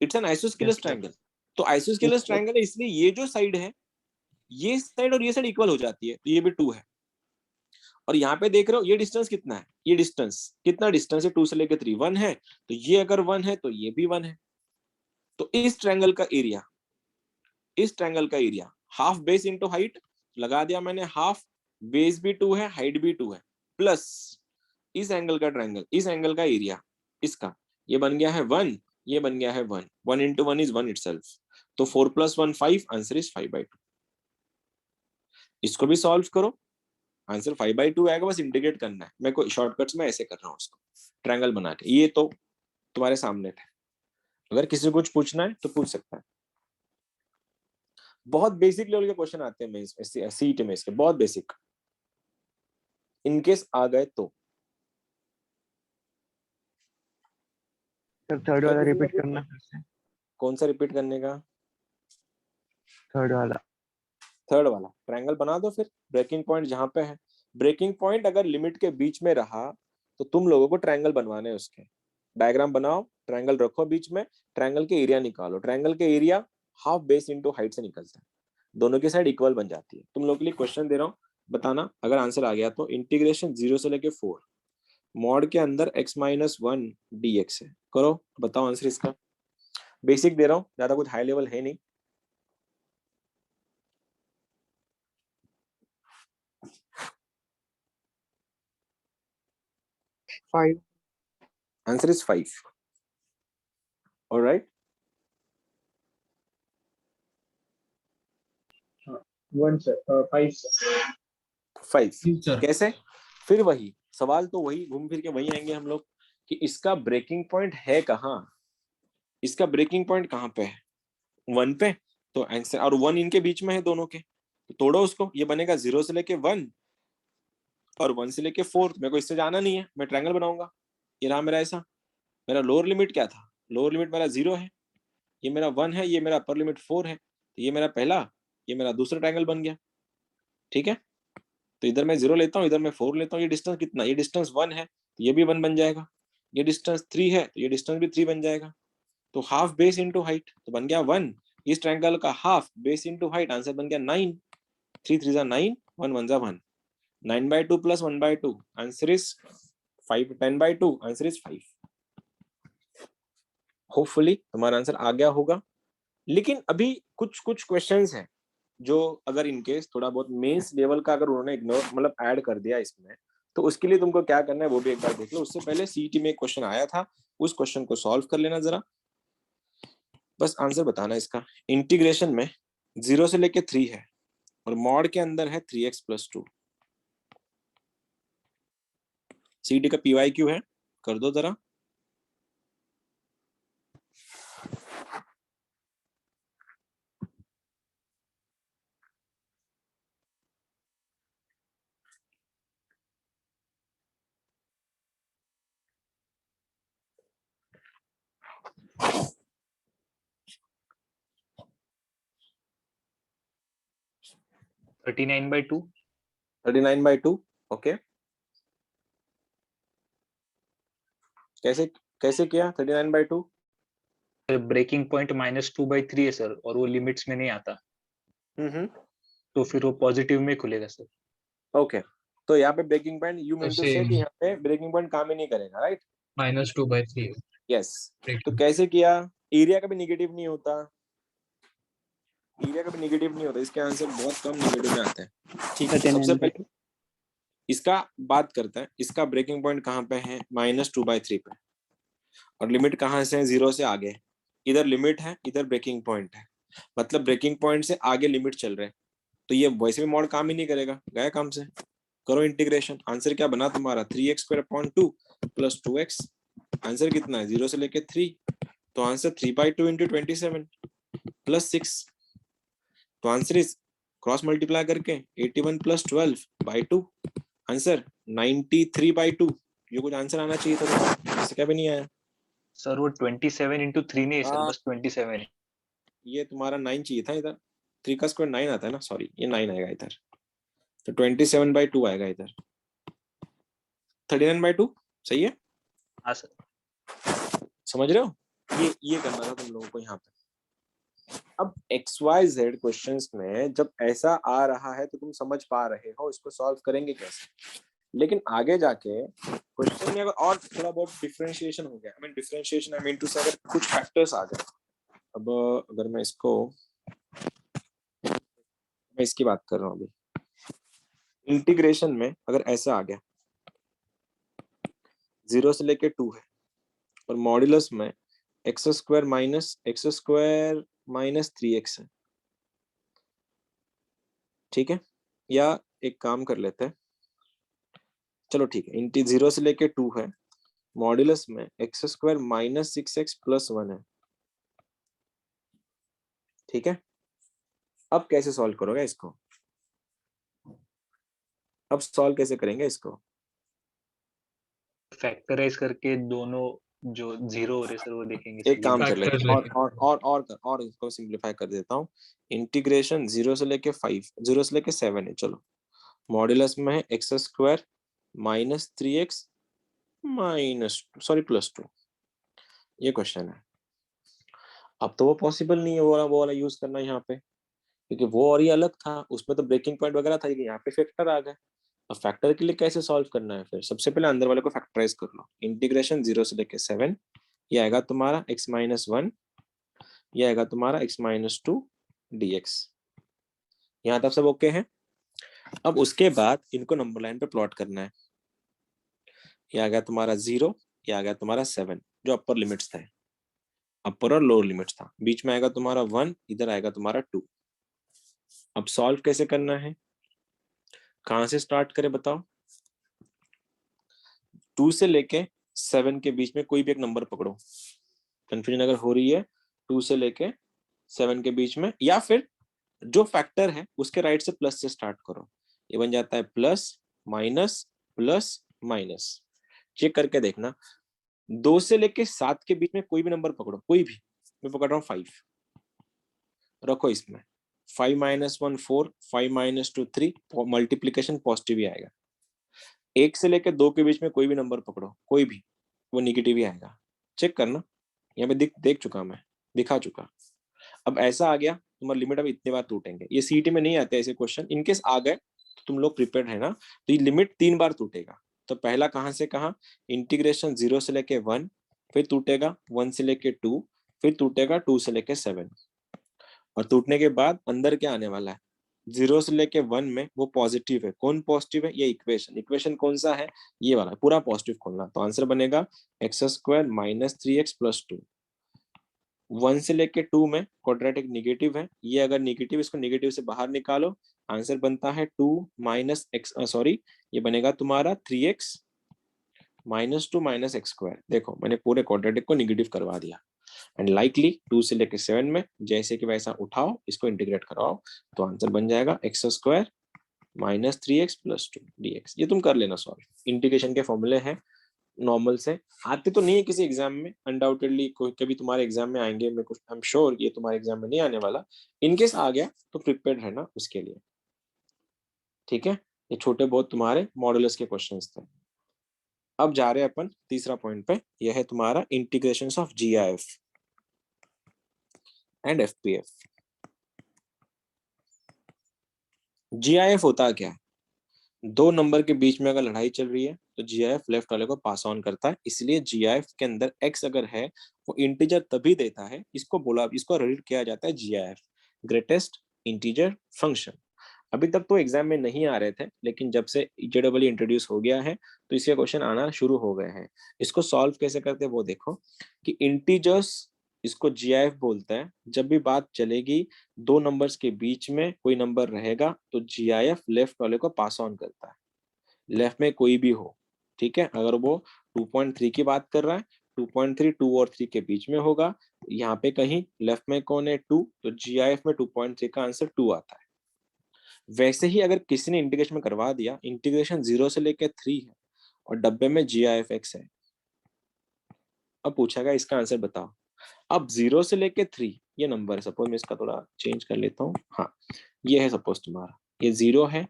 it's an yes isosceles sir. Triangle. तो आइसोस्केलस ट्रायंगल है, इसलिए ये जो साइड है, ये साइड और ये साइड इक्वल हो जाती है, तो ये भी 2 है। और यहाँ पे देख रहे हो ये डिस्टेंस कितना है, ये डिस्टेंस कितना, डिस्टेंस है 2 से लेकर 3 1 है, तो ये अगर 1 है तो ये भी 1 है। तो इस ट्रायंगल का एरिया, इस ट्रायंगल का area half base into height लगा दिया मैंने, हाफ बेस भी 2 है, हाइट भी 2 है, प्लस इस एंगल का ट्रायंगल, इस एंगल का एरिया इसका, ये बन गया है 1, ये बन गया है 1, 1 × 1 = 1 itself। तो 4 + 1 5, आंसर इज 5/2। इसको भी सॉल्व करो, आंसर 5/2 आएगा, बस इंटीग्रेट करना है। मैं कोई शॉर्टकट्स में ऐसे कर रहा हूँ उसको, ट्रायंगल बना के। ये तो तुम्हारे सामने थे, अगर किसी को कुछ पूछना है तो पूछ सकता है। बहुत बेसिक लेवल के क्वेश्चन आते हैं सीईटी में इसके, बहुत बेसिक, इनकेस आ गए तो। सर थर्ड वाला रिपीट तो करना फिर से। कौन सा रिपीट करने का, थर्ड वाला। थर्ड वाला ट्रायंगल बना दो फिर, ब्रेकिंग पॉइंट जहां पे है, ब्रेकिंग पॉइंट अगर लिमिट के बीच में रहा तो तुम लोगों को ट्रायंगल बनवाने हैं उसके। डायग्राम बनाओ, ट्रायंगल रखो बीच में, ट्रायंगल के एरिया निकालो, ट्रायंगल के area half base into height से निकलता है, दोनों की साइड इक्वल बन जाती है। तुम लोग के लिए क्वेश्चन दे रहा हूँ, बताना अगर आंसर आ गया तो। इंटीग्रेशन 0 से लेके 4, मॉड के अंदर x - 1 dx है, करो बताओ आंसर इसका। बेसिक दे रहा हूँ, ज्यादा कुछ हाई लेवल है नहीं। 5। Answer is 5। Alright, 1 sir 5 sir 5 कैसे? फिर वही सवाल, तो वही घूम फिर के वही आएंगे हम लोग कि इसका ब्रेकिंग पॉइंट है कहाँ, इसका ब्रेकिंग पॉइंट कहाँ पे है? 1 पे। तो आंसर, और 1 इनके बीच में है दोनों के, तो तोड़ो उसको, ये बनेगा 0 से लेके 1 और 1 से लेके 4। मेरे को इससे जाना नहीं है, मैं ट्रायंगल बनाऊंगा। ये रहा मेरा ऐसा। मेरा लोअर लिमिट क्या था? लोअर लिमिट मेरा 0 है, ये मेरा 1 है, ये मेरा अपर लिमिट 4 है, तो ये मेरा पहला, ये मेरा दूसरा ट्रायंगल बन गया। ठीक है, तो इधर मैं 0 लेता हूँ, इधर मैं 4 लेता हूँ। ये डिस्टेंस कितना? ये डिस्टेंस 1 है, तो ये भी 1 बन जाएगा। ये डिस्टेंस 3 है, तो ये डिस्टेंस भी 3 बन जाएगा। तो हाफ बेस इंटू हाइट, तो बन गया 1। इस ट्रायंगल का half base into height, answer बन गया 9। 3 3 9, 1 1 1। 9/2 plus 1/2, answer is 5। 10/2, answer is 5। Hopefully तुम्हारा आंसर आ गया होगा। लेकिन अभी कुछ कुछ क्वेश्चंस हैं जो अगर इनकेस थोड़ा बहुत मेंस लेवल का अगर उन्होंने इग्नोर मतलब ऐड कर दिया इसमें, तो उसके लिए तुमको क्या करना है वो भी एक बार देख लो। उससे पहले सीईटी में एक क्वेश्चन आया था, उस क्वेश्चन को सॉल्व कर लेना जरा, बस आंसर बताना इसका। इंटीग्रेशन में 0 से लेके 3 है और मॉड के अंदर है 3x + 2। सीईटी का PYQ है, कर दो जरा। है 39/2। 39/2 ओके। कैसे कैसे किया 39/2? ब्रेकिंग पॉइंट -2/3 है सर, और वो लिमिट्स में नहीं आता, तो फिर वो पॉजिटिव में खुलेगा सर। ओके, तो यहाँ पे breaking point, you mean to say same. कि यहाँ पे ब्रेकिंग पॉइंट काम ही नहीं करेगा, राइट? -2/3 यस। तो breaking. कैसे किया? एरिया का भी निगेटिव नहीं होता, एरिया का भी निगेटिव नहीं होता, इसके आंसर बहुत कम निगेटिव में आते हैं। ठीक है, सबसे पहले इसका बात करते हैं। इसका ब्रेकिंग पॉइंट कहाँ पे है? -2/3 पे। और लिमिट कहाँ से है? 0 से आगे। इधर लिमिट है, इधर ब्रेकिंग पॉइंट है, मतलब ब्रेकिंग पॉइंट से आगे लिमिट चल रहे हैं, तो ये वैसे भी मॉड काम ही नहीं करेगा, गया काम से। करो इंटीग्रेशन, आंसर क्या बना तुम्हारा? 3x² + 2x। आंसर कितना है? 0 से लेके 3, तो आंसर 3/2 × 27 + 6। तो आंसर इज क्रॉस मल्टीप्लाई करके 81 + 12/2, आंसर 93/2। ये कुछ आंसर आना चाहिए था, इससे क्या भी नहीं आया सर वो 27 × 3 नहीं है सर, बस 27 है। ये तुम्हारा 9 चाहिए था इधर। 3 का स्क्वायर 9 आता है ना, सॉरी ये 9 आएगा इधर, तो 27/2 आएगा इधर। 39/2 सही है, हाँ सर। समझ रहे हो? ये करना था तुम लोगों को यहाँ पे। अब XYZ क्वेश्चंस में जब ऐसा आ रहा है तो तुम समझ पा रहे हो इसको सॉल्व करेंगे कैसे। लेकिन आगे जाके क्वेश्चन में अगर और थोड़ा बहुत डिफरेंशिएशन हो गया, I mean differentiation I mean to say अगर कुछ फैक्टर्स आ गए, अब अगर मैं इसकी बात कर रहा हूँ अभी, इंटीग्रेशन में अगर ऐसा आ गया 0 से लेके 2 है और मॉड्यूलस में x² - 3x है, ठीक है? या एक काम कर लेते हैं, चलो ठीक है, 0 से लेके 2 है, मॉड्यूलस में x² - 6x + 1 है, ठीक है? अब कैसे सॉल्व करोगे इसको? अब सॉल्व कैसे करेंगे इसको? फैक्टराइज करके दोनों जो 0 हो रहे सर वो देखेंगे एक काम कर लेते हैं, Factors और इसको सिंपलीफाई कर देता हूँ। इंटीग्रेशन 0 से लेके 5, 0 से लेके 7 है, चलो मॉड्यूलस में है x² - 3x + 2, ये क्वेश्चन है। अब तो वो पॉसिबल नहीं है वो वाला यूज करना यहाँ पे, क्योंकि वो और ये अलग था, उसमें तो ब्रेकिंग पॉइंट वगैरह था, यहाँ पे फैक्टर आ गए। अब फैक्टर के लिए कैसे सॉल्व करना है? फिर सबसे पहले अंदर वाले को फैक्टराइज कर लो। इंटीग्रेशन 0 से लेके 7, ये आएगा तुम्हारा x - 1, ये आएगा तुम्हारा x - 2 dx। यहाँ तक सब ओके है? अब उसके बाद इनको नंबर लाइन पे प्लॉट करना है। ये आ गया तुम्हारा 0, ये आ गया तुम्हारा 7, जो अपर लिमिट्स थे, अपर और लोअर लिमिट्स था। बीच में आएगा तुम्हारा 1, इधर आएगा तुम्हारा 2। अब सॉल्व कैसे करना है, कहां से स्टार्ट करें बताओ। 2 से लेके 7 के बीच में कोई भी एक नंबर पकड़ो, कंफ्यूजन अगर हो रही है 2 से लेके 7 के बीच में, या फिर जो फैक्टर है उसके राइट से प्लस से स्टार्ट करो। ये बन जाता है plus minus plus minus. Check करके देखना, 2 से लेके 7 के बीच में कोई भी नंबर पकड़ो, कोई भी, मैं पकड़ रहा हूँ 5, रखो इसमें 5 - 1 4, 5 - 2 3, मल्टीप्लीकेशन पॉजिटिव ही आएगा। 1 से लेके 2 के बीच में कोई भी नंबर पकड़ो, कोई भी, वो निगेटिव ही आएगा। चेक करना, यहाँ पे देख चुका मैं, दिखा चुका। अब ऐसा आ गया तुम्हारा लिमिट, अब इतने बार टूटेंगे, ये सीईटी में नहीं आते ऐसे क्वेश्चन, इनकेस आ गए तो तुम लोग प्रिपेयर्ड है ना, तो ये लिमिट 3 बार टूटेगा। तो पहला कहां से कहा, इंटीग्रेशन 0 से लेके 1, फिर टूटेगा 1 से लेके 2, फिर टूटेगा 2 से लेके 7, और टूटने के बाद अंदर क्या आने वाला है, 0 से लेके 1 में वो पॉजिटिव है। कौन पॉजिटिव है, ये इक्वेशन, इक्वेशन कौन सा है, ये वाला पूरा पॉजिटिव खोलना। तो आंसर बनेगा x² - 3x + 2। 1 से लेके 2 में क्वाड्रेटिक निगेटिव है, ये अगर निगेटिव, इसको निगेटिव से बाहर निकालो, आंसर बनता है 2 - x, सॉरी, ये बनेगा तुम्हारा 3x - 2 - x²। देखो मैंने पूरे क्वाड्रेटिक को निगेटिव करवा दिया। एंड लाइकली 2 से लेके 7 में जैसे कि वैसा उठाओ, इसको इंटीग्रेट कराओ, तो आंसर बन जाएगा x² - 3x + 2 dx। ये तुम कर लेना सॉल्व, इंटीग्रेशन के फॉर्मूले हैं, नॉर्मल से आते तो नहीं है किसी एग्जाम में, अनडाउटेडली कोई कभी तुम्हारे एग्जाम में आएंगे, मैं कुछ आई एम श्योर ये तुम्हारे एग्जाम में नहीं आने वाला, इनकेस आ गया तो प्रिपेयर्ड है ना उसके लिए। ठीक है, ये छोटे बहुत तुम्हारे मॉडुलस के क्वेश्चंस थे। अब जा रहे हैं अपन तीसरा पॉइंट पे, यह है तुम्हारा integrations of GIF and FPF. GIF होता क्या है, दो नंबर के बीच में अगर लड़ाई चल रही है तो जीआईएफ लेफ्ट वाले को पास ऑन करता है, इसलिए जीआईएफ के अंदर एक्स अगर है वो इंटीजर तभी देता है, इसको रीड किया जाता है जीआईएफ, ग्रेटेस्ट इंटीजर फंक्शन। अभी तक तो एग्जाम में नहीं आ रहे थे, लेकिन जब से जेडब्ल्यू इंट्रोड्यूस हो गया है तो इसके क्वेश्चन आना शुरू हो गए हैं। इसको सॉल्व कैसे करते हैं वो देखो, कि इंटीजर्स, इसको जीआईएफ बोलता है, जब भी बात चलेगी दो नंबर्स के बीच में कोई नंबर रहेगा तो जीआईएफ लेफ्ट वाले को पास ऑन करता है, लेफ्ट में कोई भी हो। ठीक है, अगर वो 2.3 की बात कर रहा है, 2.3 2 और 3 के बीच में होगा, यहाँ पे कहीं लेफ्ट में कौन है 2, तो जीआईएफ में 2.3 का आंसर 2 आता है। वैसे ही अगर किसी ने इंटीग्रेशन में करवा दिया, इंटीग्रेशन 0 से लेकर 3 है और डब्बे में जीआईएफ एक्स है, अब पूछेगा इसका आंसर बताओ। अब 0 से लेके 3 ये नंबर है, सपोज मैं इसका थोड़ा चेंज कर लेता हूँ, हाँ ये है सपोज तुम्हारा, ये 0 है,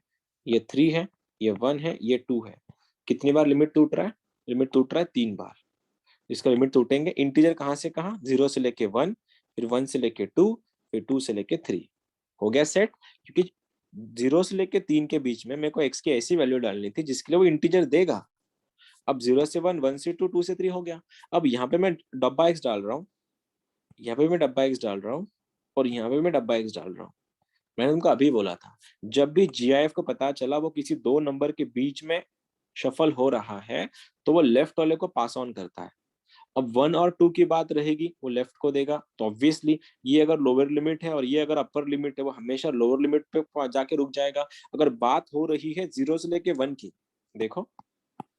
ये 3 है, ये 1 है, ये 2 है। कितनी बार लिमिट टूट रहा है, लिमिट टूट रहा है 3 बार। इसका लिमिट टूटेंगे, इंटीजर कहाँ से कहाँ, 0 से लेके 1, फिर 1 से लेके 2, फिर 2 से लेके 3, हो गया सेट। क्योंकि 0 से लेके 3 के बीच में मेरे को x की ऐसी वैल्यू डालनी थी जिसके लिए वो इंटीजर देगा। अब 0 से 1, 1 से 2, 2 से 3 हो गया। अब यहाँ पे मैं डब्बा x डाल रहा हूँ, यहाँ पे मैं डब्बा x डाल रहा हूँ, और यहाँ पे मैं डब्बा x डाल रहा हूँ। मैंने तुमको अभी बोला था, जब भी जीआईएफ को पता चला वो किसी दो नंबर के बीच में शफल हो रहा है तो वो लेफ्ट वाले को पास ऑन करता है। अब 1 और 2 की बात रहेगी, वो लेफ्ट को देगा, तो ऑब्वियसली ये अगर लोअर लिमिट है और ये अगर अपर लिमिट है, वो हमेशा लोअर लिमिट पे जाके रुक जाएगा। अगर बात हो रही है 0 से लेके 1 की, देखो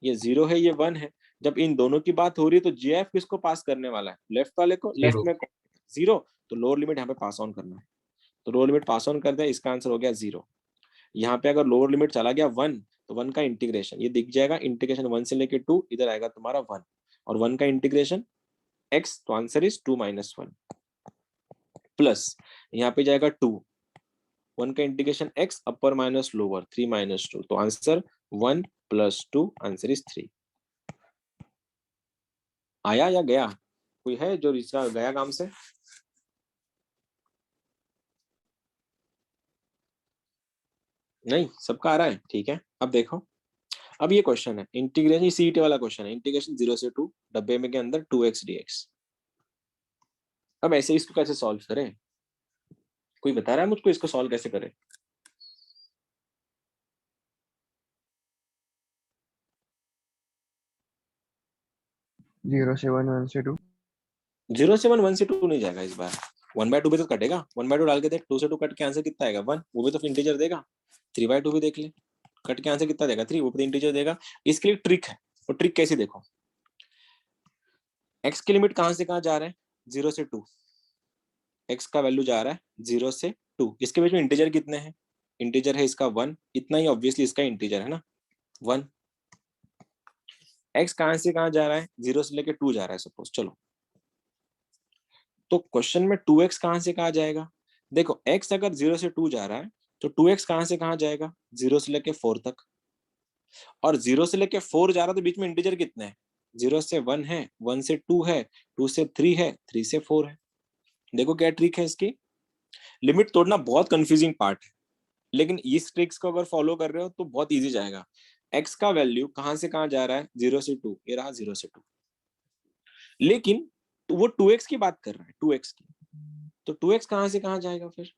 ये 0 है, ये 1 है, जब इन दोनों की बात हो रही है तो जीएफ किसको पास करने वाला है, लेफ्ट वाले को। लेफ्ट में 0, तो लोअर लिमिट यहाँ पे पास ऑन करना है, तो लोअर लिमिट पास ऑन कर दिया, इसका आंसर हो गया 0। यहाँ पे अगर लोअर लिमिट चला गया 1, तो 1 का इंटीग्रेशन ये दिख जाएगा, इंटीग्रेशन 1 से लेके 2, इधर आएगा तुम्हारा 1, और 1 का इंटीग्रेशन x, तो आंसर इज 2 - 1 प्लस यहाँ पे जाएगा 2, 1 का इंटीग्रेशन x अपर माइनस लोअर 3 - 2, तो आंसर 1 + 2, आंसर इज 3। आया या गया, कोई है जो इसका गया काम से? नहीं, सबका आ रहा है, ठीक है। अब देखो, अब ये क्वेश्चन है इंटीग्रेशन, सीईटी वाला क्वेश्चन है, इंटीग्रेशन 0 से 2, डब्बे में के अंदर 2x dx। अब ऐसे इसको कैसे सॉल्व करें, कोई बता रहा है मुझको इसको सॉल्व कैसे करें? 0 से 1, 1 से 2। 0 से 1, 1 से 2 नहीं जाएगा इस बार, 1/2 भी तो कटेगा, 1/2 डाल के देख, 2 से 2 कट के आंसर कितना आएगा 1, वो भी तो इंटीजर देगा। 3/2 भी देख ले, कट के आंसर कितना देगा 3, वो भी तो इंटीजर देगा। इसके लिए ट्रिक है, वो ट्रिक कैसे देखो, x की लिमिट कहां से कहां जा रहा है 0 से 2, x का वैल्यू जा रहा है 0 से 2, इसके बीच में इंटीजर कितने हैं, इंटीजर है इसका 1, इतना ही ऑब्वियसली इसका इंटीजर है ना 1। x कहां से कहां जा रहा है 0 से लेके 2 जा रहा है सपोज, चलो तो क्वेश्चन में 2x कहां से कहां जाएगा, देखो x अगर 0 से 2 जा रहा है तो 2x कहां से कहां जाएगा 0 से लेके 4 तक, और 0 से लेके 4 जा रहा है तो बीच में इंटीजर कितने हैं, 0 से 1 है, 1 से 2 है, 2 से 3 है, 3 से 4 है। देखो क्या ट्रिक है इसकी, लिमिट तोड़ना बहुत कंफ्यूजिंग पार्ट है, लेकिन इस ट्रिक्स को अगर फॉलो कर रहे हो तो बहुत इजी जाएगा। x का वैल्यू कहां से कहां जा रहा है 0 से 2, ये रहा 0 से 2, लेकिन तो वो 2x की बात कर रहा है 2x की, तो 2x कहां से कहां जाएगा फिर,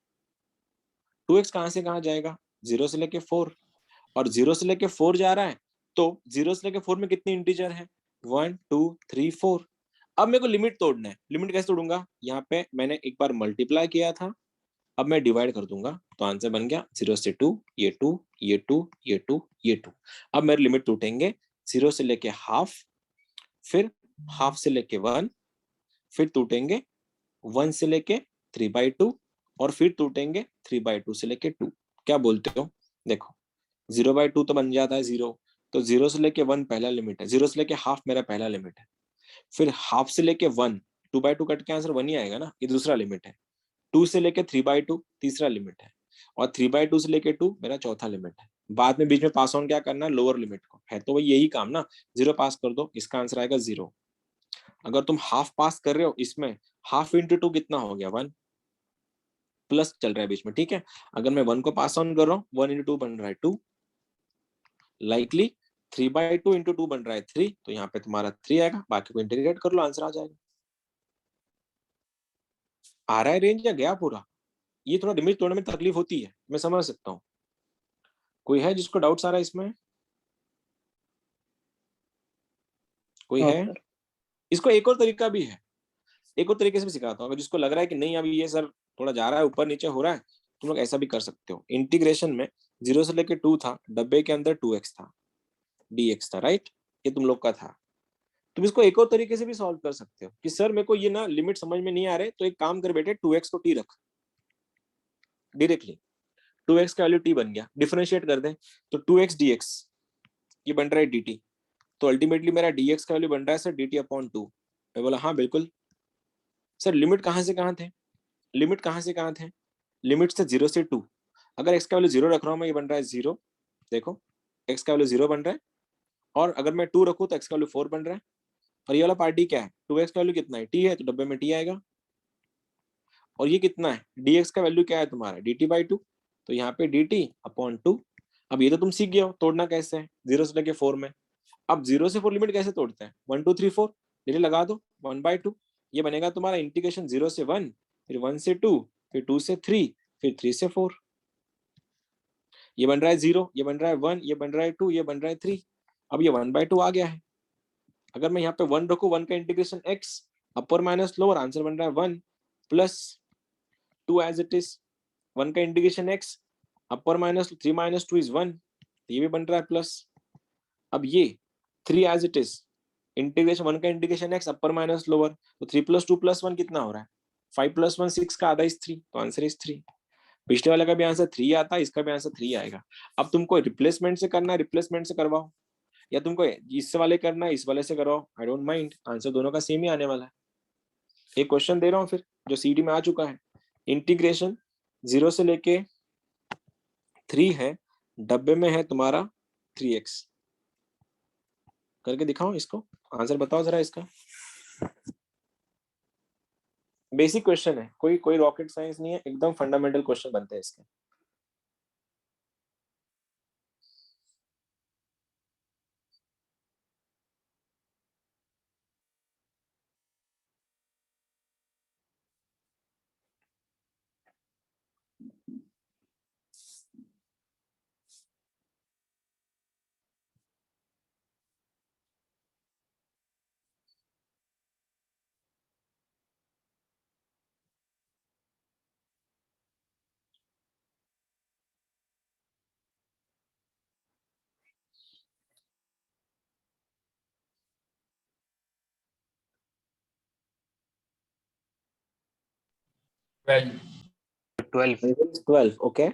2x कहां से कहां जाएगा 0 से लेके 4, और 0 से लेके 4 जा रहा है तो 0 से लेके 4 में कितने इंटीजर है 1 2 3 4। अब मेरे को लिमिट तोड़ना है, लिमिट कैसे तोड़ूंगा, यहाँ पे मैंने एक बार मल्टीप्लाई किया था, अब मैं डिवाइड कर दूंगा तो आंसर बन गया 0 से 2, ये 2 ये 2 ये 2 ये 2। अब मेरे लिमिट टूटेंगे 0 से लेके हाफ, फिर हाफ से लेके 1, फिर टूटेंगे 1 से लेके 3/2, और फिर टूटेंगे 3/2 से लेके 2। क्या बोलते हो, देखो 0/2 तो बन जाता है 0, तो 0 से लेके 1 पहला लिमिट है, 0 से लेके हाफ मेरा पहला लिमिट है, फिर हाफ से लेके 1, 2/2 कट के आंसर 1 ही आएगा ना, ये दूसरा लिमिट है, 2 से लेके 3/2 तीसरा लिमिट है, और 3/2 से लेके 2 मेरा चौथा लिमिट है। बाद में बीच में पास ऑन क्या करना है, लोअर लिमिट को, है तो वही यही काम ना, 0 पास कर दो, इसका आंसर आएगा 0। अगर तुम हाफ पास कर रहे हो इसमें, हाफ इंटू 2 कितना हो गया 1, प्लस चल रहा है बीच में, ठीक है। अगर मैं 1 को पास ऑन कर रहा हूँ, 1 इंटू 2 बन रहा है 2, लाइकली 3/2 इंटू 2 बन रहा है 3, तो यहाँ पे तुम्हारा 3 आएगा, बाकी को इंटीग्रेट कर लो आंसर आ जाएगा। आ रहा है रेंज या गया पूरा, ये थोड़ा लिमिट तोड़ने में तकलीफ होती है, मैं समझ सकता हूँ। कोई है जिसको डाउट्स आ रहा है इसमें, कोई हाँ है, सर। इसको एक और तरीका भी है, एक और तरीके से भी सिखाता हूँ, अगर जिसको लग रहा है कि नहीं अभी ये सर थोड़ा जा रहा है ऊपर नीचे हो रहा है, तुम लोग ऐसा भी कर सकते हो। इंटीग्रेशन में 0 से लेके 2 था, डब्बे के अंदर 2x था, dx था, राइट, ये तुम लोग का था। तुम इसको एक और तरीके से भी सॉल्व कर सकते हो कि सर मेरे को ये ना लिमिट समझ में नहीं आ रहे, तो एक काम कर बेटे 2x को t रख, डायरेक्टली 2x का वैल्यू t बन गया, डिफरेंशिएट कर दें तो 2x dx, ये बन रहा है dt, तो अल्टीमेटली मेरा dx का वैल्यू बन रहा है सर dt/2। मैं बोला हाँ बिल्कुल सर, लिमिट कहाँ से कहाँ थे, लिमिट कहाँ से कहाँ थे, लिमिट से 0 से 2, अगर x का वैल्यू 0 रख रहा हूँ मैं, ये बन रहा है 0, देखो x का वैल्यू 0 बन रहा है, और अगर मैं 2 रखूँ तो x का वैल्यू 4 बन रहा है, और ये वाला पार्टी क्या है, 2x का वैल्यू कितना है t है, तो डब्बे में t आएगा, और ये कितना है dx का वैल्यू क्या है तुम्हारा dt/2, तो यहाँ पे dt/2। अब ये तो तुम सीख गए हो तोड़ना कैसे है 0 से लेके 4 में। अब 0 से 4 लिमिट कैसे तोड़ते हैं, 1 2 3 4 डिटे लगा दो 1/2, ये बनेगा तुम्हारा इंटीग्रेशन 0 से 1, फिर 1 से 2, फिर 2 से 3, फिर 3 से 4, ये बन रहा है 0, ये बन रहा है 1, ये बन रहा है 2, ये बन रहा है 3। अब ये 1/2 आ गया है, अगर मैं यहाँ पे 1 रखूँ, 1 का इंटीग्रेशन x अपर माइनस लोअर, आंसर बन रहा है 1 प्लस 2 एज इट इज, 1 का integration x upper minus 3 minus 2 is 1, ये भी बन रहा है प्लस। अब ये 3 एज इट इज, इंटीग्रेशन 1 का इंटीग्रेशन x अपर माइनस लोअर, तो 3 + 2 + 1 कितना हो रहा है 5 + 1 6 का आधा इज 3, तो आंसर इज 3। पिछले वाले का भी आंसर 3 आता है, इसका भी आंसर 3 आएगा। अब तुमको रिप्लेसमेंट से करना है, रिप्लेसमेंट से करवाओ, या तुमको इस वाले करना है, इस वाले से करवाओ, आई डोंट माइंड, आंसर दोनों का सेम ही आने वाला है। एक क्वेश्चन दे रहा हूँ फिर जो सीडी में आ चुका है, इंटीग्रेशन 0 से लेके 3 है, डब्बे में है तुम्हारा 3x, करके दिखाओ इसको, आंसर बताओ जरा इसका। बेसिक क्वेश्चन है, कोई कोई रॉकेट साइंस नहीं है, एकदम फंडामेंटल क्वेश्चन बनते हैं इसके। 12. 12. 12, ओके।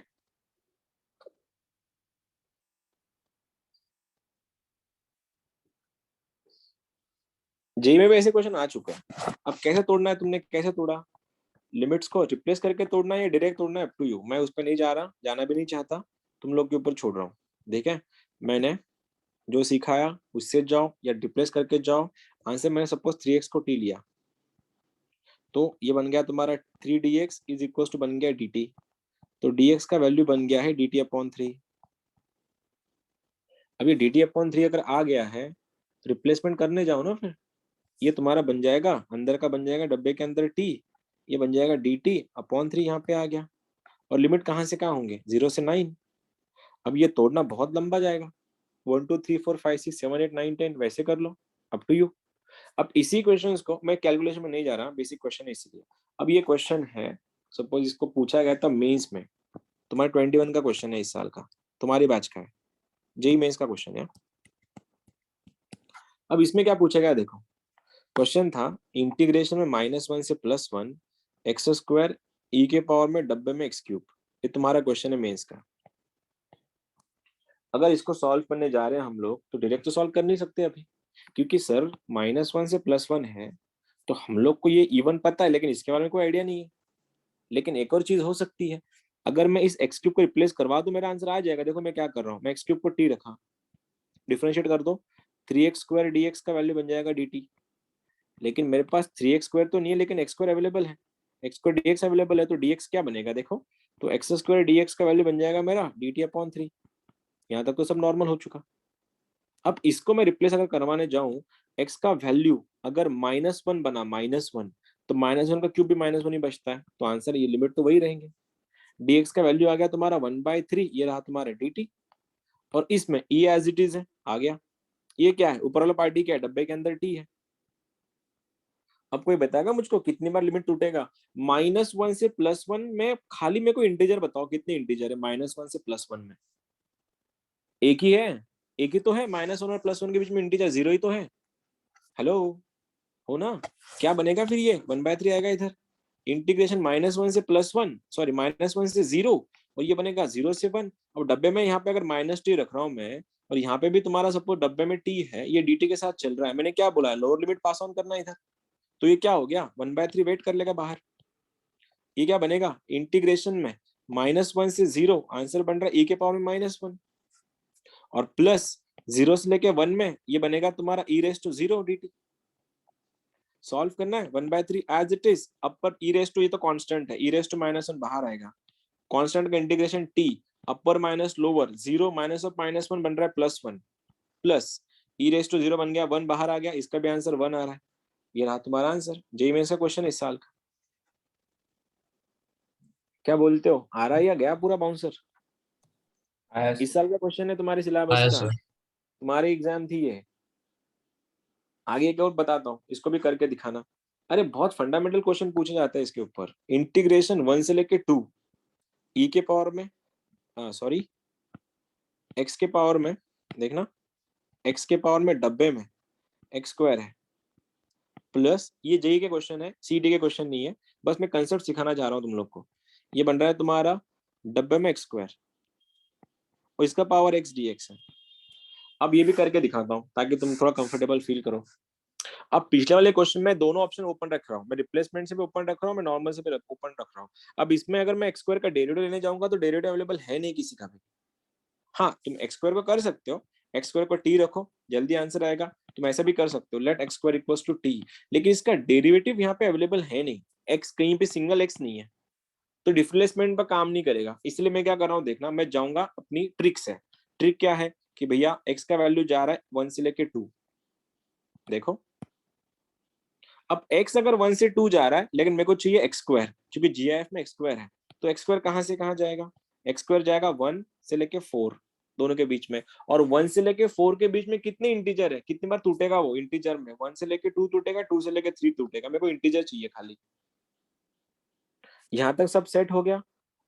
जी में भी ऐसे क्वेश्चन आ चुका है। अब कैसे तोड़ना है, तुमने कैसे तोड़ा? लिमिट्स को रिप्लेस करके तोड़ना है या डायरेक्ट तोड़ना है, अप टू यू। मैं उस पर नहीं जा रहा, जाना भी नहीं चाहता, तुम लोग के ऊपर छोड़ रहा हूँ। ठीक है, मैंने जो सिखाया उससे जाओ या रिप्लेस करके जाओ। आंसर मैंने सपोज 3x को t लिया, तो ये बन गया तुम्हारा 3dx इज इक्वल टू बन गया dt। तो dx का वैल्यू बन गया है dt/3। अब ये dt/3 अगर आ गया है, रिप्लेसमेंट करने जाओ ना, फिर ये तुम्हारा बन जाएगा, अंदर का बन जाएगा डब्बे के अंदर t, ये बन जाएगा dt/3। यहाँ पे आ गया, और लिमिट कहाँ से कहाँ होंगे, 0 से 9। अब ये तोड़ना बहुत लंबा जाएगा, 1 2 3 4 5 6 7 8 9 10 वैसे कर लो, अप टू यू। अब इसी क्वेश्चंस को मैं कैलकुलेशन में नहीं जा रहा, बेसिक क्वेश्चन है इसलिए। अब ये क्वेश्चन है, सपोज इसको पूछा गया था मेंस में, तुम्हारा 21 का क्वेश्चन है इस साल का, तुम्हारी बैच का है, जेई मेंस का क्वेश्चन है। अब इसमें क्या पूछा गया देखो, क्वेश्चन था इंटीग्रेशन में -1 से +1 x² e के पावर में डब्बे में x³। ये तुम्हारा क्वेश्चन है मेंस का। अगर इसको सॉल्व करने जा रहे हैं हम लोग, तो डायरेक्ट तो सॉल्व कर नहीं सकते अभी, क्योंकि सर -1 से +1 है, तो हम लोग को ये इवन पता है, लेकिन इसके बारे में कोई आइडिया नहीं है। लेकिन एक और चीज हो सकती है, अगर मैं इस x³ को रिप्लेस करवा दूं, मेरा आंसर आ जाएगा। देखो मैं क्या कर रहा हूँ, मैं x³ को t रखा, डिफरेंशिएट कर दो, 3x² dx का वैल्यू बन जाएगा dt। लेकिन मेरे पास 3x² तो नहीं है, लेकिन x² अवेलेबल है, x² dx अवेलेबल है, तो dx क्या बनेगा देखो, तो x² dx का वैल्यू बन जाएगा मेरा dt/3। यहाँ तक तो सब नॉर्मल हो चुका। अब इसको मैं रिप्लेस अगर करवाने जाऊं, x का वैल्यू अगर -1 बना, -1, तो -1 का क्यूब भी -1 ही बचता है, तो आंसर ये लिमिट तो वही रहेंगे। dx का वैल्यू आ गया तुम्हारा 1/3, ये रहा तुम्हारा dt, और इसमें e एज इट इज है, आ गया। ये क्या है, ऊपर वाला पार्टी क्या है, डब्बे के अंदर t है। अब कोई बताएगा मुझको कितनी बार लिमिट टूटेगा? -1 से +1 में खाली मेरे को इंटीजर बताओ, कितने इंटीजर है -1 से +1 में? एक ही है, एक ही तो है, -1 और +1 के बीच में इंटीजर 0 ही तो है। हेलो, हो ना? क्या बनेगा फिर, ये 1/3 आएगा इधर। इंटीग्रेशन -1 से +1, सॉरी -1 से 0, और ये बनेगा 0 से 1। अब डब्बे में यहाँ पे अगर -t रख रहा हूँ मैं, और यहाँ पे भी तुम्हारा सपोज डब्बे में t है, ये dt के साथ चल रहा है, मैंने क्या बोला है, लोअर लिमिट पास ऑन करना है इधर। तो ये क्या हो गया, 1/3 वेट कर लेगा बाहर। ये क्या बनेगा, इंटीग्रेशन में -1 से 0, आंसर बन रहा है e के पावर में -1, और प्लस 0 से लेके 1 में ये बनेगा तुम्हारा e⁻0 dt। सॉल्व करना है 1/3 as it is, upper e⁻, ये तो कांस्टेंट है, e⁻−1 बाहर आएगा, कांस्टेंट का integration t, upper minus lower, 0 minus of -1 बन रहा है +1, प्लस e⁻0 बन गया, 1 बाहर आ गया, इसका भी आंसर 1 आ रहा है। ये रहा तुम्हारा आंसर, जेईई मेंस का क्वेश्चन इस साल का। क्या बोलते हो, आ रहा है या गया पूरा बाउंसर? इस साल का क्वेश्चन है तुम्हारे सिलेबस का, तुम्हारी एग्जाम थी ये। आगे एक और बताता हूँ, इसको भी करके दिखाना। अरे बहुत फंडामेंटल क्वेश्चन पूछे जाते हैं इसके ऊपर। इंटीग्रेशन 1 से लेके 2 e के पावर में, सॉरी x के पावर में, देखना x के पावर में डब्बे में x² है, प्लस ये जेईई के क्वेश्चन है, सीडी के क्वेश्चन नहीं है, बस मैं कंसेप्ट सिखाना चाह रहा हूँ तुम लोग को। ये बन रहा है तुम्हारा डब्बे में x², और इसका पावर x dx है। अब ये भी करके दिखाता हूँ ताकि तुम थोड़ा कंफर्टेबल फील करो। अब पिछले वाले क्वेश्चन में दोनों ऑप्शन ओपन रख रहा हूँ, मैं रिप्लेसमेंट से भी ओपन रख रहा हूँ, मैं नॉर्मल से भी ओपन रख रहा हूँ। अब इसमें अगर मैं x² का डेरिवेटिव लेने जाऊंगा, तो डेरिवेटिव अवेलेबल है नहीं किसी का भी। हाँ, तुम x² को कर सकते हो, x² को t रखो, जल्दी आंसर आएगा। तुम ऐसा भी कर सकते हो, late x² equals to t, लेकिन इसका डेरिवेटिव यहाँ पे अवेलेबल है नहीं, x कहीं पे सिंगल x नहीं है, तो डिस्प्लेसमेंट पर काम नहीं करेगा। इसलिए मैं क्या कर रहा हूँ देखना, मैं जाऊंगा अपनी ट्रिक से। ट्रिक क्या है कि भैया x का वैल्यू जा रहा है 1 से लेके 2, देखो अब x अगर 1 से 2 जा रहा है, लेकिन मेरे को चाहिए x², क्योंकि GIF में x² है, तो x² कहां से कहां जाएगा, x² जाएगा 1 से लेके 4 दोनों के बीच में, और 1 से लेके 4 के बीच में कितने इंटीजर है, कितनी बार टूटेगा वो इंटीजर में, 1 से लेके 2 टूटेगा, 2 से लेके 3 टूटेगा, मेरे को इंटीजर चाहिए खाली। यहां तक सब सेट हो गया।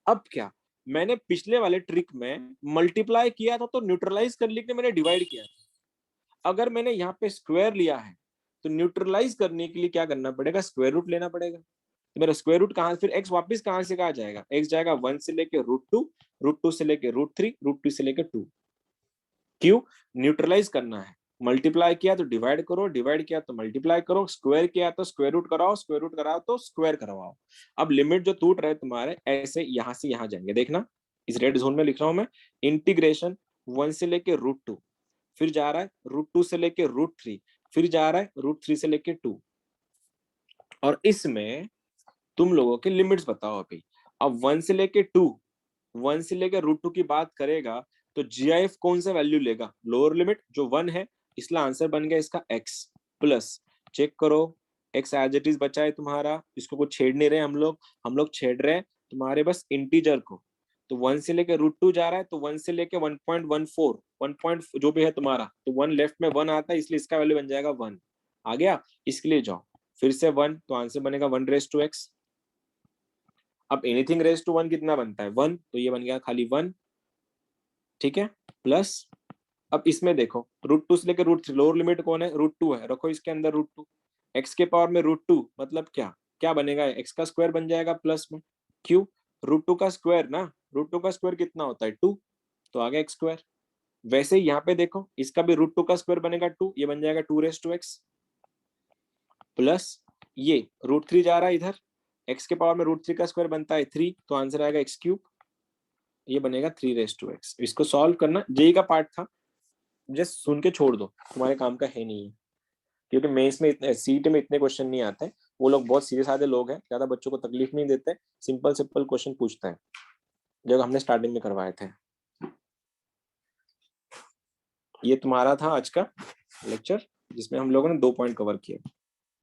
अब क्या, मैंने पिछले वाले ट्रिक में मल्टीप्लाई किया था, तो न्यूट्रलाइज करने के लिए मैंने डिवाइड किया था। अगर मैंने यहाँ पे स्क्वायर लिया है, तो न्यूट्रलाइज करने के लिए क्या करना पड़ेगा, स्क्वायर रूट लेना पड़ेगा। तो मेरा स्क्वायर रूट कहाँ, फिर x वापस कहाँ से कहाँ जाएगा, x जाएगा 1 से लेके √2, √2 से लेके √3, √3 से लेके 2। क्यों, न्यूट्रलाइज करना है, मल्टीप्लाई किया तो डिवाइड करो, डिवाइड किया तो मल्टीप्लाई करो, स्क्वायर किया तो स्क्वायर रूट कराओ, स्क्वायर रूट कराओ तो स्क्वायर करवाओ। अब लिमिट जो टूट रहे तुम्हारे ऐसे यहां से यहां जाएंगे, देखना इस रेड जोन में लिख रहा हूं मैं, इंटीग्रेशन 1 से लेके √2, फिर जा रहा है √2 से लेके √3, फिर जा रहा है √3 से लेके 2। और इसमें तुम लोगों के लिमिट्स बताओ अभी। अब 1 से लेके 2, 1 से लेके √2 की बात करेगा तो GIF कौन सा वैल्यू लेगा, लोअर लिमिट जो 1 है, इसलिए आंसर बन गया इसका x प्लस, चेक करो x एज इट इज बचा है तुम्हारा, इसको कुछ छेड़ नहीं रहे हम लोग छेड़ रहे हैं तुम्हारे बस इंटीजर को। तो 1 से लेके √2 जा रहा है तो 1 से लेके 1.14, 1 जो भी है तुम्हारा, तो 1 लेफ्ट में 1 आता है इसलिए इसका वैल्यू बन जाएगा 1। आ गया, इसके लिए जाओ फिर से 1, तो आंसर बनेगा 1⁻x। अब एनीथिंग रेज टू 1 कितना बनता है 1, तो ये बन गया खाली 1, ठीक है, प्लस अब इसमें देखो √2 से लेकर √3, लोअर लिमिट कौन है, √2 है, रखो इसके अंदर √2, x के पावर में √2 मतलब क्या क्या बनेगा, x का स्क्वायर बन जाएगा प्लस में, क्यों, √2 का स्क्वायर ना, √2 का स्क्वायर कितना होता है 2, तो आ गया x स्क्वायर। वैसे ही यहाँ पे देखो इसका भी √2 का स्क्वायर बनेगा 2, ये बन जाएगा 2⁻x प्लस ये √3 जा रहा है इधर, x के पावर में √3 का स्क्वायर बनता है 3, तो आंसर आएगा x3, ये बनेगा 3⁻x। इसको सॉल्व करना जेई का पार्ट था, जस्ट सुन के छोड़ दो, तुम्हारे काम का है नहीं है, क्योंकि मेंस में इतने सीट में इतने क्वेश्चन नहीं आते, वो लोग बहुत सीधे साधे लोग हैं, ज्यादा बच्चों को तकलीफ नहीं देते, सिंपल सिंपल क्वेश्चन पूछते हैं जो हमने स्टार्टिंग में करवाए थे। ये तुम्हारा था आज का लेक्चर जिसमें हम लोगों ने 2 पॉइंट कवर किए।